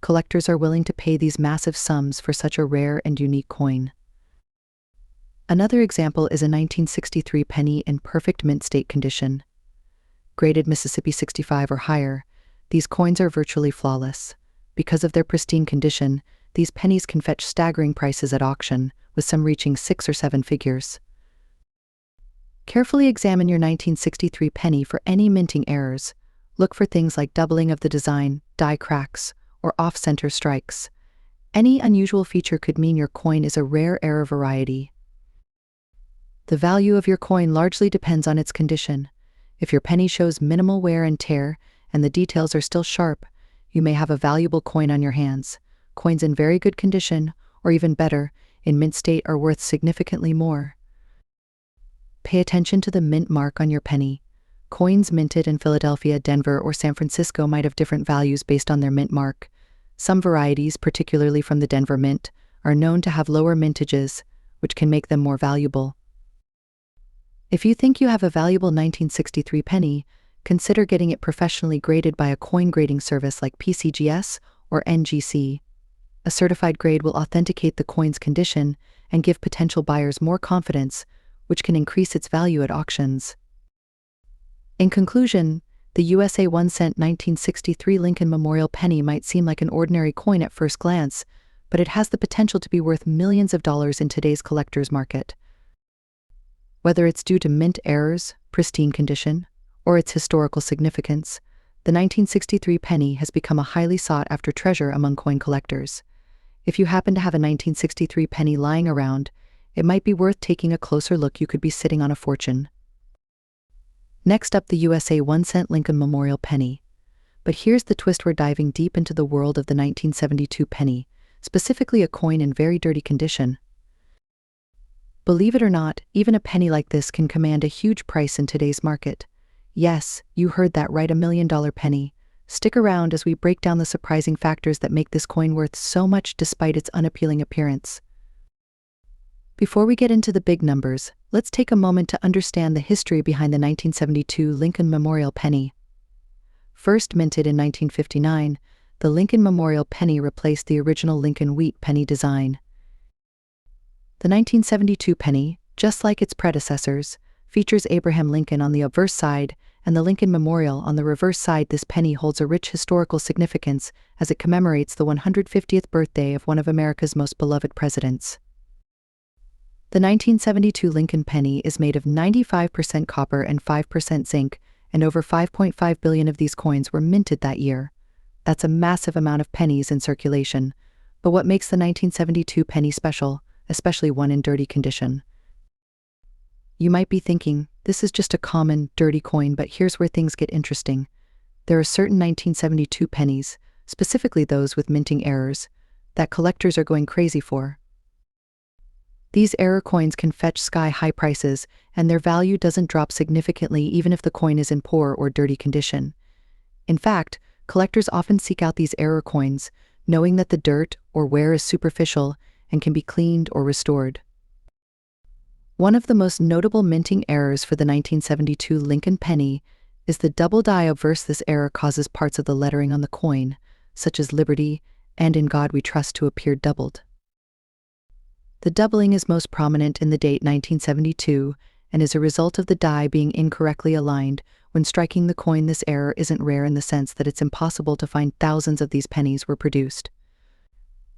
Collectors are willing to pay these massive sums for such a rare and unique coin. Another example is a 1963 penny in perfect mint state condition. Graded Mississippi 65 or higher, these coins are virtually flawless. Because of their pristine condition, these pennies can fetch staggering prices at auction, with some reaching 6 or 7 figures. Carefully examine your 1963 penny for any minting errors. Look for things like doubling of the design, die cracks, or off-center strikes. Any unusual feature could mean your coin is a rare error variety. The value of your coin largely depends on its condition. If your penny shows minimal wear and tear, and the details are still sharp, you may have a valuable coin on your hands. Coins in very good condition, or even better, in mint state are worth significantly more. Pay attention to the mint mark on your penny. Coins minted in Philadelphia, Denver, or San Francisco might have different values based on their mint mark. Some varieties, particularly from the Denver Mint, are known to have lower mintages, which can make them more valuable. If you think you have a valuable 1963 penny, consider getting it professionally graded by a coin grading service like PCGS or NGC. A certified grade will authenticate the coin's condition and give potential buyers more confidence, which can increase its value at auctions. In conclusion, the USA 1-cent 1963 Lincoln Memorial penny might seem like an ordinary coin at first glance, but it has the potential to be worth millions of dollars in today's collector's market. Whether it's due to mint errors, pristine condition, or its historical significance, the 1963 penny has become a highly sought-after treasure among coin collectors. If you happen to have a 1963 penny lying around, it might be worth taking a closer look. You could be sitting on a fortune. Next up, the USA 1-cent Lincoln Memorial penny. But here's the twist: we're diving deep into the world of the 1972 penny, specifically a coin in very dirty condition. Believe it or not, even a penny like this can command a huge price in today's market. Yes, you heard that right, $1 million penny. Stick around as we break down the surprising factors that make this coin worth so much despite its unappealing appearance. Before we get into the big numbers, let's take a moment to understand the history behind the 1972 Lincoln Memorial penny. First minted in 1959, the Lincoln Memorial penny replaced the original Lincoln wheat penny design. The 1972 penny, just like its predecessors, features Abraham Lincoln on the obverse side and the Lincoln Memorial on the reverse side. This penny holds a rich historical significance as it commemorates the 150th birthday of one of America's most beloved presidents. The 1972 Lincoln penny is made of 95% copper and 5% zinc, and over 5.5 billion of these coins were minted that year. That's a massive amount of pennies in circulation. But what makes the 1972 penny special, especially one in dirty condition? You might be thinking, this is just a common, dirty coin, but here's where things get interesting. There are certain 1972 pennies, specifically those with minting errors, that collectors are going crazy for. These error coins can fetch sky-high prices, and their value doesn't drop significantly even if the coin is in poor or dirty condition. In fact, collectors often seek out these error coins, knowing that the dirt or wear is superficial and can be cleaned or restored. One of the most notable minting errors for the 1972 Lincoln penny is the double die obverse. This error causes parts of the lettering on the coin, such as Liberty and In God We Trust, to appear doubled. The doubling is most prominent in the date 1972 and is a result of the die being incorrectly aligned when striking the coin. This error isn't rare in the sense that it's impossible to find. Thousands of these pennies were produced.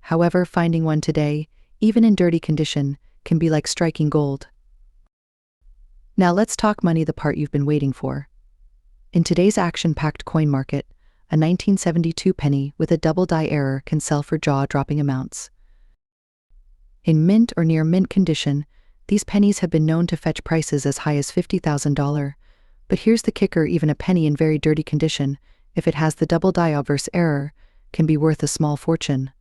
However, finding one today, even in dirty condition, can be like striking gold. Now let's talk money, the part you've been waiting for. In today's action-packed coin market, a 1972 penny with a double die error can sell for jaw-dropping amounts. In mint or near mint condition, these pennies have been known to fetch prices as high as $50,000. But here's the kicker: even a penny in very dirty condition, if it has the double die obverse error, can be worth a small fortune.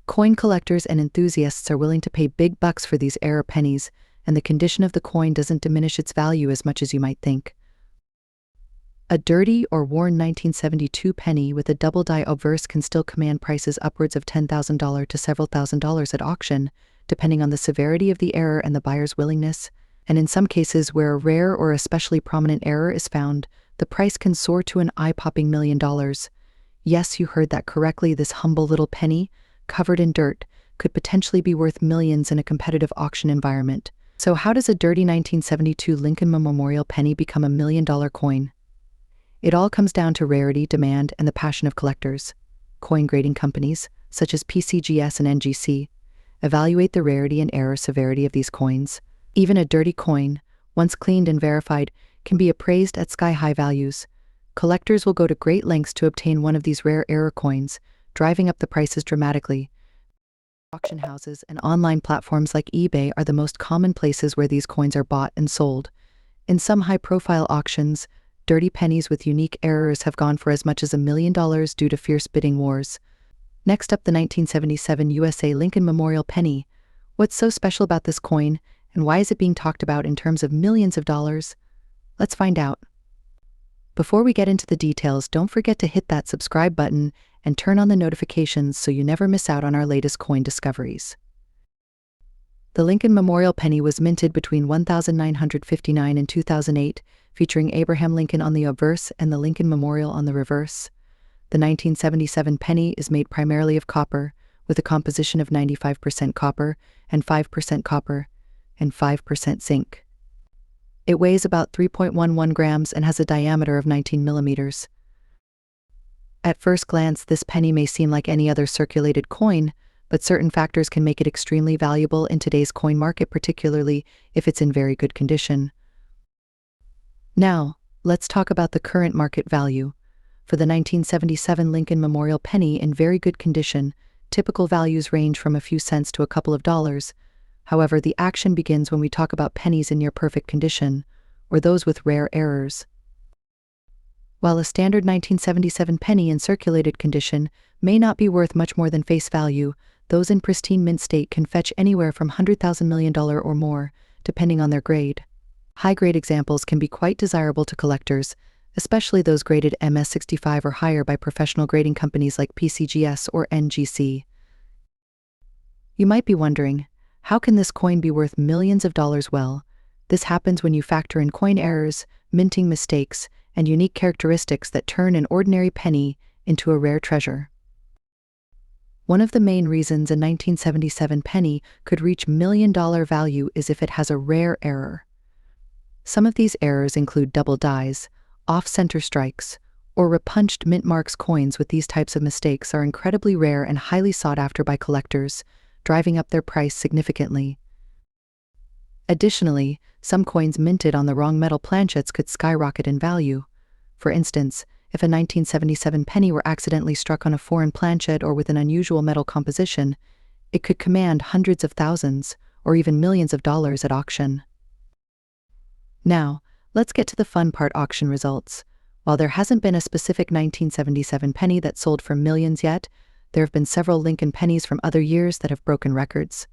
Coin collectors and enthusiasts are willing to pay big bucks for these error pennies, and the condition of the coin doesn't diminish its value as much as you might think. A dirty or worn 1972 penny with a double die obverse can still command prices upwards of $10,000 to several $1,000s at auction, depending on the severity of the error and the buyer's willingness. And in some cases where a rare or especially prominent error is found, the price can soar to an eye-popping $1 million. Yes, you heard that correctly. This humble little penny, covered in dirt, could potentially be worth millions in a competitive auction environment. So how does a dirty 1972 Lincoln Memorial penny become a $1 million coin? It all comes down to rarity, demand, and the passion of collectors. Coin grading companies, such as PCGS and NGC, evaluate the rarity and error severity of these coins. Even a dirty coin, once cleaned and verified, can be appraised at sky-high values. Collectors will go to great lengths to obtain one of these rare error coins, driving up the prices dramatically. Auction houses and online platforms like eBay are the most common places where these coins are bought and sold. In some high-profile auctions, dirty pennies with unique errors have gone for as much as $1 million due to fierce bidding wars. Next up, the 1977 USA Lincoln Memorial penny. What's so special about this coin, and why is it being talked about in terms of millions of dollars? Let's find out. Before we get into the details, don't forget to hit that subscribe button and turn on the notifications so you never miss out on our latest coin discoveries. The Lincoln Memorial penny was minted between 1959 and 2008, featuring Abraham Lincoln on the obverse and the Lincoln Memorial on the reverse. The 1977 penny is made primarily of copper, with a composition of 95% copper and 5% zinc. It weighs about 3.11 grams and has a diameter of 19 millimeters. At first glance, this penny may seem like any other circulated coin, but certain factors can make it extremely valuable in today's coin market, particularly if it's in very good condition. Now, let's talk about the current market value. For the 1977 Lincoln Memorial penny in very good condition, typical values range from a few cents to a couple of dollars. However, the action begins when we talk about pennies in near-perfect condition, or those with rare errors. While a standard 1977 penny in circulated condition may not be worth much more than face value, those in pristine mint state can fetch anywhere from $100,000 million or more, depending on their grade. High-grade examples can be quite desirable to collectors, especially those graded MS65 or higher by professional grading companies like PCGS or NGC. You might be wondering, how can this coin be worth millions of dollars? Well, this happens when you factor in coin errors, minting mistakes, and unique characteristics that turn an ordinary penny into a rare treasure. One of the main reasons a 1977 penny could reach $1 million value is if it has a rare error. Some of these errors include double dies, off-center strikes, or repunched mint marks. Coins with these types of mistakes are incredibly rare and highly sought after by collectors, driving up their price significantly. Additionally, some coins minted on the wrong metal planchets could skyrocket in value. For instance, if a 1977 penny were accidentally struck on a foreign planchet or with an unusual metal composition, it could command hundreds of thousands or even millions of dollars at auction. Now, let's get to the fun part: auction results. While there hasn't been a specific 1977 penny that sold for millions yet, there have been several Lincoln pennies from other years that have broken records.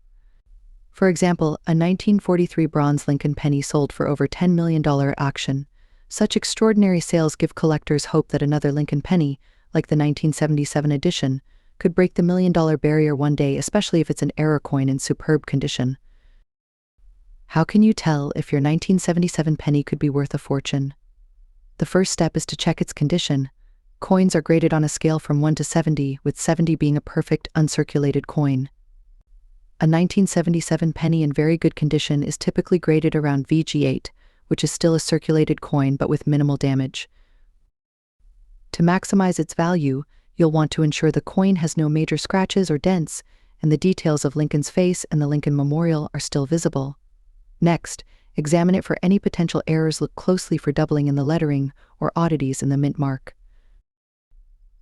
For example, a 1943 bronze Lincoln penny sold for over $10 million at auction. Such extraordinary sales give collectors hope that another Lincoln penny, like the 1977 edition, could break the $1 million barrier one day, especially if it's an error coin in superb condition. How can you tell if your 1977 penny could be worth a fortune? The first step is to check its condition. Coins are graded on a scale from 1 to 70, with 70 being a perfect, uncirculated coin. A 1977 penny in very good condition is typically graded around VG8, which is still a circulated coin but with minimal damage. To maximize its value, you'll want to ensure the coin has no major scratches or dents, and the details of Lincoln's face and the Lincoln Memorial are still visible. Next, examine it for any potential errors. Look closely for doubling in the lettering or oddities in the mint mark.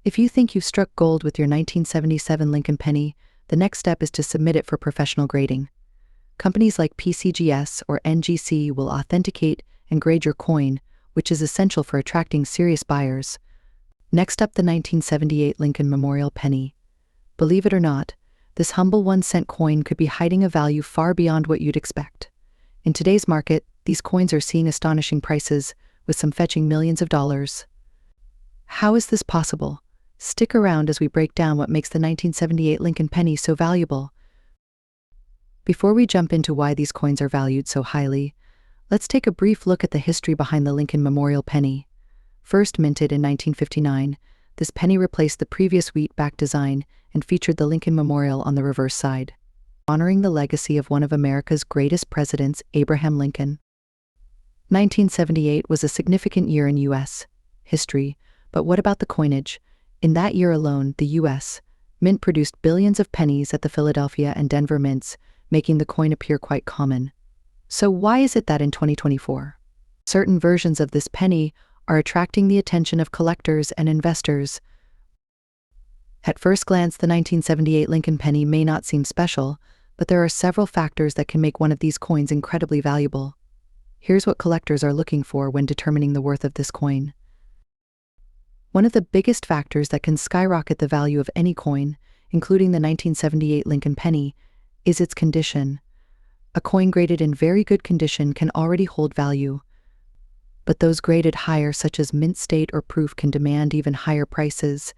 If you think you've struck gold with your 1977 Lincoln penny, the next step is to submit it for professional grading. Companies like PCGS or NGC will authenticate and grade your coin, which is essential for attracting serious buyers. Next up, the 1978 Lincoln Memorial penny. Believe it or not, this humble 1-cent coin could be hiding a value far beyond what you'd expect. In today's market, these coins are seeing astonishing prices, with some fetching millions of dollars. How is this possible? Stick around as we break down what makes the 1978 Lincoln penny so valuable. Before we jump into why these coins are valued so highly, let's take a brief look at the history behind the Lincoln Memorial penny. First minted in 1959, this penny replaced the previous wheat-backed design and featured the Lincoln Memorial on the reverse side, honoring the legacy of one of America's greatest presidents, Abraham Lincoln. 1978 was a significant year in U.S. history, but what about the coinage? In that year alone, the U.S. Mint produced billions of pennies at the Philadelphia and Denver mints, making the coin appear quite common. So why is it that in 2024, certain versions of this penny are attracting the attention of collectors and investors? At first glance, the 1978 Lincoln penny may not seem special, but there are several factors that can make one of these coins incredibly valuable. Here's what collectors are looking for when determining the worth of this coin. One of the biggest factors that can skyrocket the value of any coin, including the 1978 Lincoln penny, is its condition. A coin graded in very good condition can already hold value, but those graded higher, such as mint state or proof, can demand even higher prices.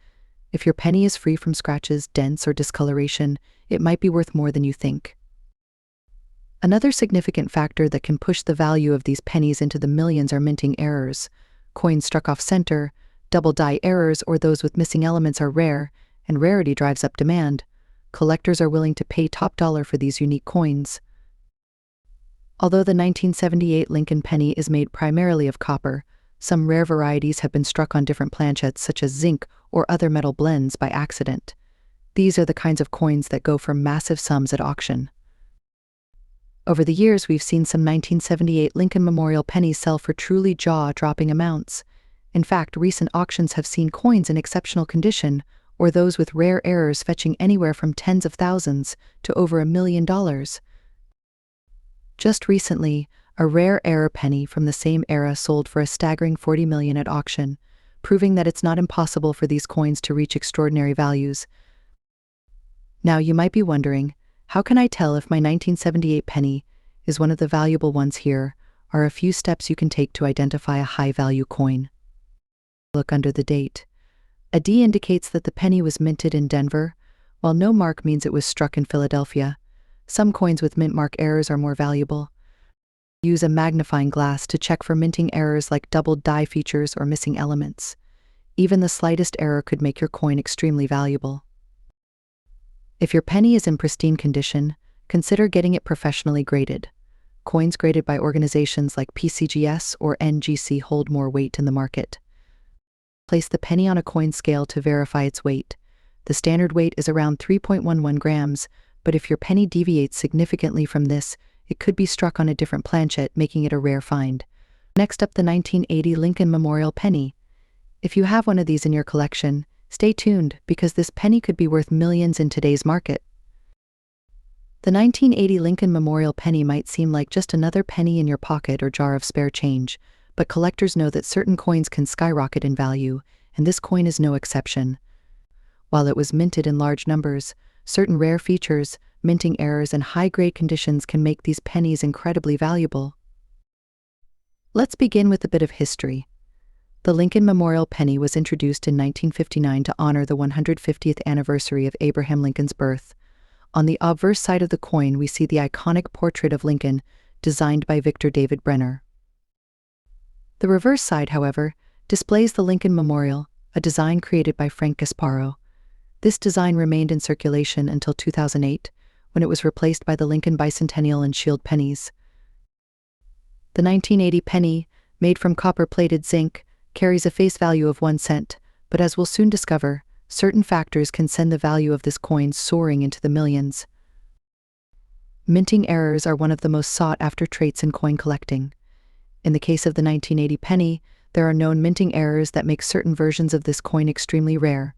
If your penny is free from scratches, dents, or discoloration, it might be worth more than you think. Another significant factor that can push the value of these pennies into the millions are minting errors. Coins struck off center, double die errors, or those with missing elements are rare, and rarity drives up demand. Collectors are willing to pay top dollar for these unique coins. Although the 1978 Lincoln penny is made primarily of copper, some rare varieties have been struck on different planchets, such as zinc or other metal blends, by accident. These are the kinds of coins that go for massive sums at auction. Over the years, we've seen some 1978 Lincoln Memorial pennies sell for truly jaw-dropping amounts. In fact, recent auctions have seen coins in exceptional condition, or those with rare errors, fetching anywhere from tens of thousands to over $1 million. Just recently, a rare error penny from the same era sold for a staggering $40 million at auction, proving that it's not impossible for these coins to reach extraordinary values. Now you might be wondering, how can I tell if my 1978 penny is one of the valuable ones? Here are a few steps you can take to identify a high-value coin. Look under the date. A D indicates that the penny was minted in Denver, while no mark means it was struck in Philadelphia. Some coins with mint mark errors are more valuable. Use a magnifying glass to check for minting errors like doubled die features or missing elements. Even the slightest error could make your coin extremely valuable. If your penny is in pristine condition, consider getting it professionally graded. Coins graded by organizations like PCGS or NGC hold more weight in the market. Place the penny on a coin scale to verify its weight. The standard weight is around 3.11 grams, but if your penny deviates significantly from this, it could be struck on a different planchet, making it a rare find. Next up, the 1980 Lincoln Memorial penny. If you have one of these in your collection, stay tuned, because this penny could be worth millions in today's market. The 1980 Lincoln Memorial penny might seem like just another penny in your pocket or jar of spare change, but collectors know that certain coins can skyrocket in value, and this coin is no exception. While it was minted in large numbers, certain rare features, minting errors, and high-grade conditions can make these pennies incredibly valuable. Let's begin with a bit of history. The Lincoln Memorial penny was introduced in 1959 to honor the 150th anniversary of Abraham Lincoln's birth. On the obverse side of the coin, we see the iconic portrait of Lincoln, designed by Victor David Brenner. The reverse side, however, displays the Lincoln Memorial, a design created by Frank Gasparo. This design remained in circulation until 2008, when it was replaced by the Lincoln Bicentennial and Shield pennies. The 1980 penny, made from copper-plated zinc, carries a face value of 1 cent, but as we'll soon discover, certain factors can send the value of this coin soaring into the millions. Minting errors are one of the most sought-after traits in coin collecting. In the case of the 1980 penny, there are known minting errors that make certain versions of this coin extremely rare.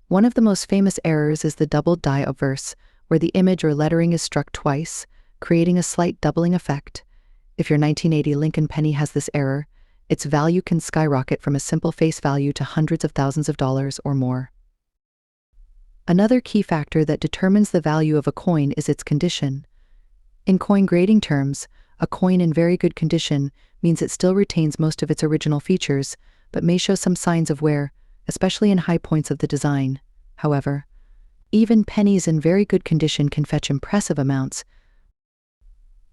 One of the most famous errors is the doubled die obverse, where the image or lettering is struck twice, creating a slight doubling effect. If your 1980 Lincoln penny has this error, its value can skyrocket from a simple face value to hundreds of thousands of dollars or more. Another key factor that determines the value of a coin is its condition. In coin grading terms, a coin in very good condition means it still retains most of its original features, but may show some signs of wear, especially in high points of the design. However, Even pennies in very good condition can fetch impressive amounts.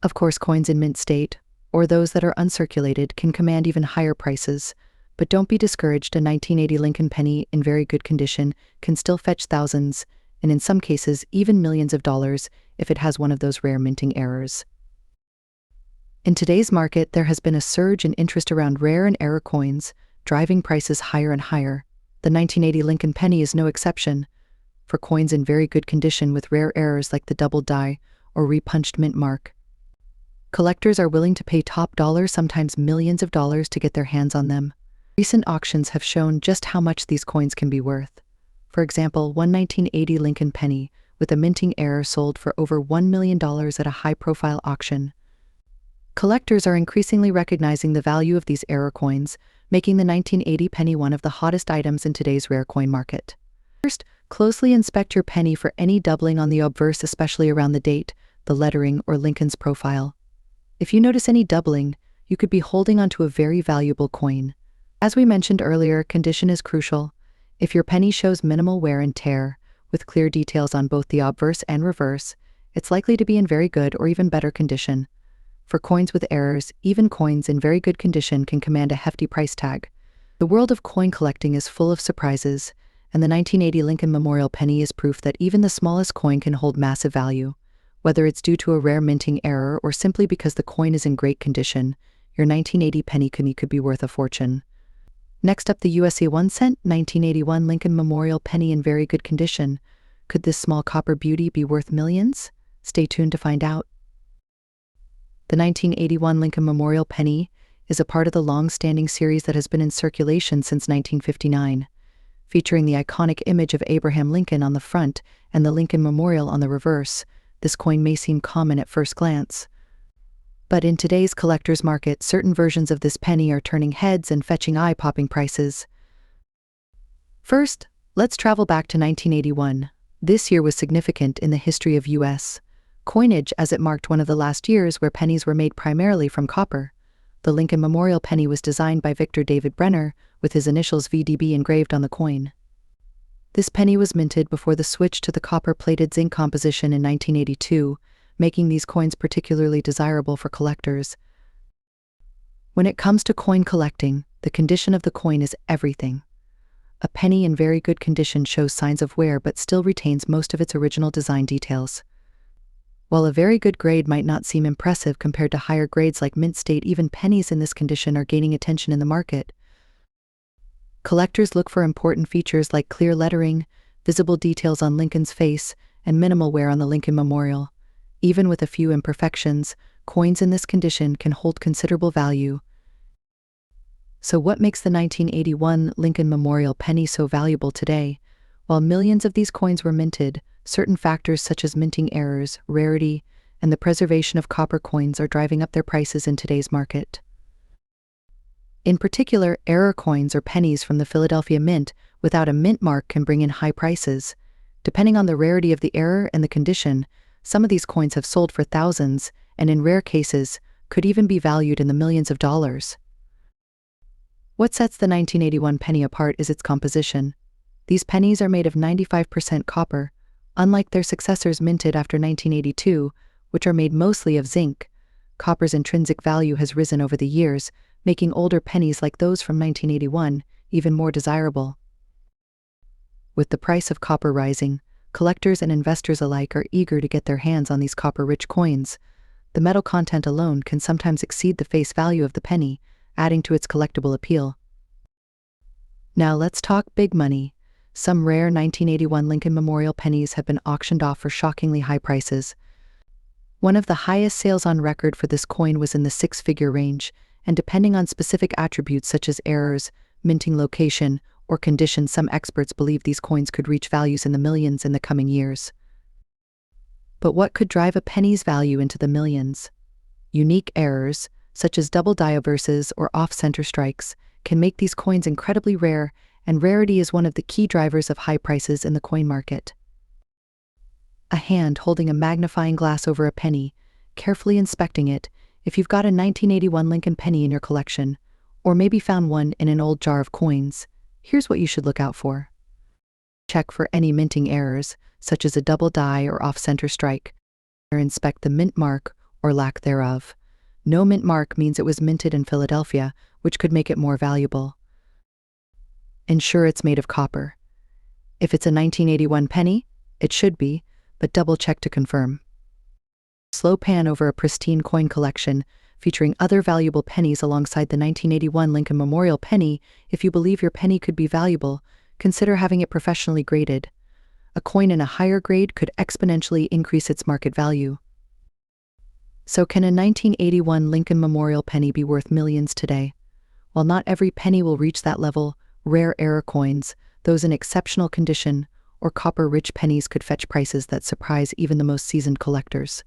Of course, coins in mint state, or those that are uncirculated, can command even higher prices. But don't be discouraged, a 1980 Lincoln penny in very good condition can still fetch thousands, and in some cases even millions of dollars if it has one of those rare minting errors. In today's market, there has been a surge in interest around rare and error coins, driving prices higher and higher. The 1980 Lincoln penny is no exception. For coins in very good condition with rare errors like the double die or repunched mint mark, collectors are willing to pay top dollar, sometimes millions of dollars, to get their hands on them. Recent auctions have shown just how much these coins can be worth. For example, one 1980 Lincoln penny with a minting error sold for over $1 million at a high-profile auction. Collectors are increasingly recognizing the value of these error coins, making the 1980 penny one of the hottest items in today's rare coin market. First, closely inspect your penny for any doubling on the obverse, especially around the date, the lettering, or Lincoln's profile. If you notice any doubling, you could be holding onto a very valuable coin. As we mentioned earlier, condition is crucial. If your penny shows minimal wear and tear, with clear details on both the obverse and reverse, it's likely to be in very good or even better condition. For coins with errors, even coins in very good condition can command a hefty price tag. The world of coin collecting is full of surprises, and the 1980 Lincoln Memorial penny is proof that even the smallest coin can hold massive value. Whether it's due to a rare minting error or simply because the coin is in great condition, your 1980 penny could be worth a fortune. Next up, the USA 1 cent 1981 Lincoln Memorial penny in very good condition. Could this small copper beauty be worth millions? Stay tuned to find out. The 1981 Lincoln Memorial penny is a part of the long-standing series that has been in circulation since 1959. Featuring the iconic image of Abraham Lincoln on the front and the Lincoln Memorial on the reverse, this coin may seem common at first glance. But in today's collector's market, certain versions of this penny are turning heads and fetching eye-popping prices. First, let's travel back to 1981. This year was significant in the history of U.S. coinage, as it marked one of the last years where pennies were made primarily from copper. The Lincoln Memorial penny was designed by Victor David Brenner, with his initials VDB engraved on the coin. This penny was minted before the switch to the copper-plated zinc composition in 1982, making these coins particularly desirable for collectors. When it comes to coin collecting, the condition of the coin is everything. A penny in very good condition shows signs of wear but still retains most of its original design details. While a very good grade might not seem impressive compared to higher grades like mint state, even pennies in this condition are gaining attention in the market. Collectors look for important features like clear lettering, visible details on Lincoln's face, and minimal wear on the Lincoln Memorial. Even with a few imperfections, coins in this condition can hold considerable value. So what makes the 1981 Lincoln Memorial penny so valuable today? While millions of these coins were minted, certain factors such as minting errors, rarity, and the preservation of copper coins are driving up their prices in today's market. In particular, error coins or pennies from the Philadelphia Mint without a mint mark can bring in high prices. Depending on the rarity of the error and the condition, some of these coins have sold for thousands, and in rare cases, could even be valued in the millions of dollars. What sets the 1981 penny apart is its composition. These pennies are made of 95% copper, unlike their successors minted after 1982, which are made mostly of zinc. Copper's intrinsic value has risen over the years, making older pennies like those from 1981 even more desirable. With the price of copper rising, collectors and investors alike are eager to get their hands on these copper-rich coins. The metal content alone can sometimes exceed the face value of the penny, adding to its collectible appeal. Now let's talk big money. Some rare 1981 Lincoln Memorial pennies have been auctioned off for shockingly high prices. One of the highest sales on record for this coin was in the six-figure range, and depending on specific attributes such as errors, minting location, or condition, some experts believe these coins could reach values in the millions in the coming years. But what could drive a penny's value into the millions? Unique errors, such as double die obverses or off-center strikes, can make these coins incredibly rare, and rarity is one of the key drivers of high prices in the coin market. A hand holding a magnifying glass over a penny, carefully inspecting it. If you've got a 1981 Lincoln penny in your collection, or maybe found one in an old jar of coins, here's what you should look out for. Check for any minting errors, such as a double die or off-center strike. Inspect the mint mark or lack thereof. No mint mark means it was minted in Philadelphia, which could make it more valuable. Ensure it's made of copper. If it's a 1981 penny, it should be, but double-check to confirm. Slow pan over a pristine coin collection featuring other valuable pennies alongside the 1981 Lincoln Memorial penny. If you believe your penny could be valuable, consider having it professionally graded. A coin in a higher grade could exponentially increase its market value. So can a 1981 Lincoln Memorial penny be worth millions today? While not every penny will reach that level, rare era coins, those in exceptional condition, or copper-rich pennies could fetch prices that surprise even the most seasoned collectors.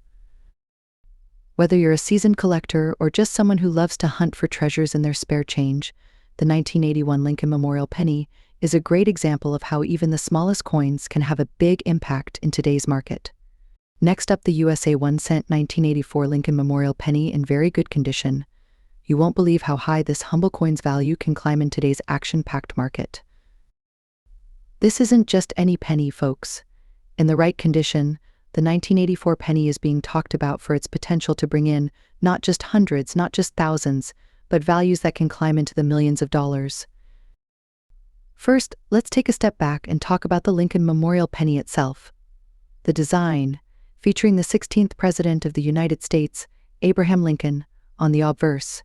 Whether you're a seasoned collector or just someone who loves to hunt for treasures in their spare change, the 1981 Lincoln Memorial penny is a great example of how even the smallest coins can have a big impact in today's market. Next up, the USA 1-cent 1984 Lincoln Memorial penny in very good condition. You won't believe how high this humble coin's value can climb in today's action-packed market. This isn't just any penny, folks. In the right condition, the 1984 penny is being talked about for its potential to bring in not just hundreds, not just thousands, but values that can climb into the millions of dollars. First, let's take a step back and talk about the Lincoln Memorial penny itself. The design, featuring the 16th President of the United States, Abraham Lincoln, on the obverse,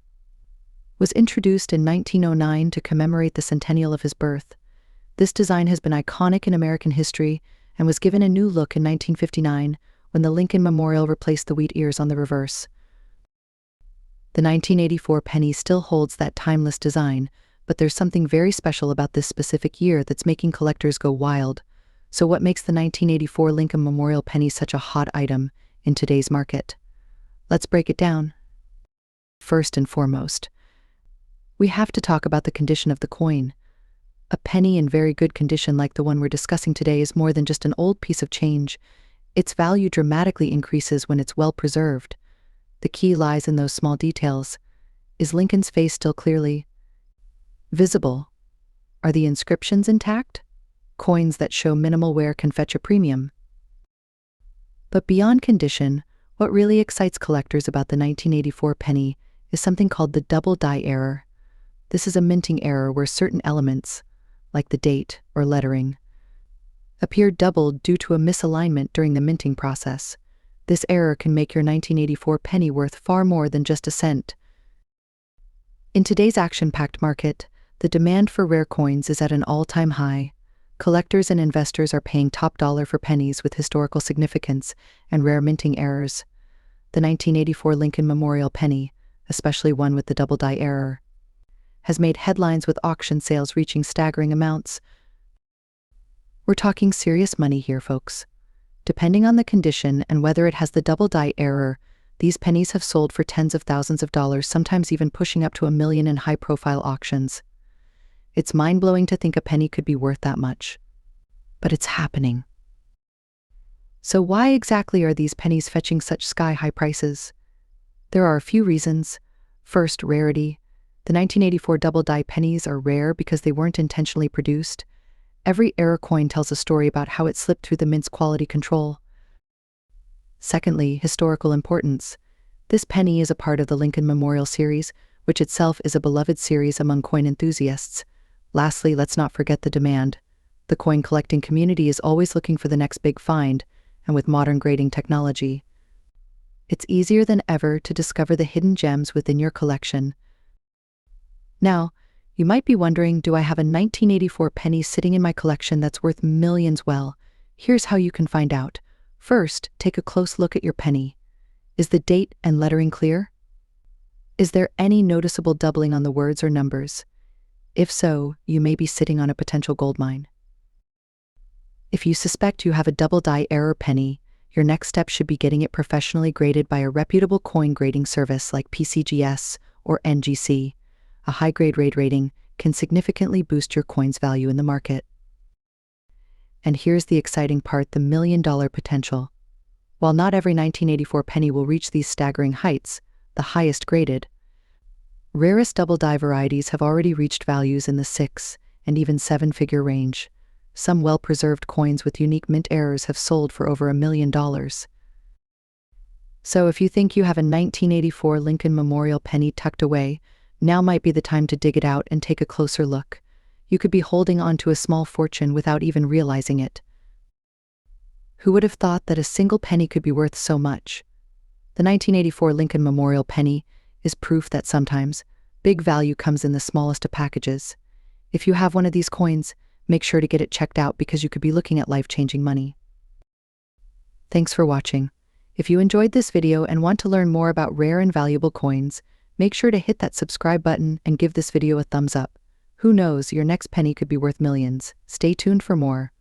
was introduced in 1909 to commemorate the centennial of his birth. This design has been iconic in American history and was given a new look in 1959 when the Lincoln Memorial replaced the wheat ears on the reverse. The 1984 penny still holds that timeless design, but there's something very special about this specific year that's making collectors go wild. So what makes the 1984 Lincoln Memorial penny such a hot item in today's market? Let's break it down. First and foremost, we have to talk about the condition of the coin. A penny in very good condition like the one we're discussing today is more than just an old piece of change. Its value dramatically increases when it's well preserved. The key lies in those small details. Is Lincoln's face still clearly visible? Are the inscriptions intact? Coins that show minimal wear can fetch a premium. But beyond condition, what really excites collectors about the 1984 penny is something called the double die error. This is a minting error where certain elements, like the date or lettering, appear doubled due to a misalignment during the minting process. This error can make your 1984 penny worth far more than just a cent. In today's action-packed market, the demand for rare coins is at an all-time high. Collectors and investors are paying top dollar for pennies with historical significance and rare minting errors. The 1984 Lincoln Memorial penny, especially one with the double die error, has made headlines with auction sales reaching staggering amounts. We're talking serious money here, folks. Depending on the condition and whether it has the double die error, these pennies have sold for tens of thousands of dollars, sometimes even pushing up to $1 million in high-profile auctions. It's mind-blowing to think a penny could be worth that much. But it's happening. So why exactly are these pennies fetching such sky-high prices? There are a few reasons. First, rarity. The 1984 double die pennies are rare because they weren't intentionally produced. Every error coin tells a story about how it slipped through the mint's quality control. Secondly, historical importance. This penny is a part of the Lincoln Memorial series, which itself is a beloved series among coin enthusiasts. Lastly, let's not forget the demand. The coin collecting community is always looking for the next big find, and with modern grading technology, it's easier than ever to discover the hidden gems within your collection. Now, you might be wondering, do I have a 1984 penny sitting in my collection that's worth millions? Well, here's how you can find out. First, take a close look at your penny. Is the date and lettering clear? Is there any noticeable doubling on the words or numbers? If so, you may be sitting on a potential gold mine. If you suspect you have a double die error penny, your next step should be getting it professionally graded by a reputable coin grading service like PCGS or NGC. A high-grade grade rating can significantly boost your coin's value in the market. And here's the exciting part, the $1 million potential. While not every 1984 penny will reach these staggering heights, the highest graded, rarest double die varieties have already reached values in the 6- and even 7-figure range. Some well-preserved coins with unique mint errors have sold for over $1 million. So if you think you have a 1984 Lincoln Memorial penny tucked away, now might be the time to dig it out and take a closer look. You could be holding on to a small fortune without even realizing it. Who would have thought that a single penny could be worth so much? The 1984 Lincoln Memorial penny is proof that sometimes big value comes in the smallest of packages. If you have one of these coins, make sure to get it checked out because you could be looking at life-changing money. Thanks for watching. If you enjoyed this video and want to learn more about rare and valuable coins, make sure to hit that subscribe button and give this video a thumbs up. Who knows, your next penny could be worth millions. Stay tuned for more.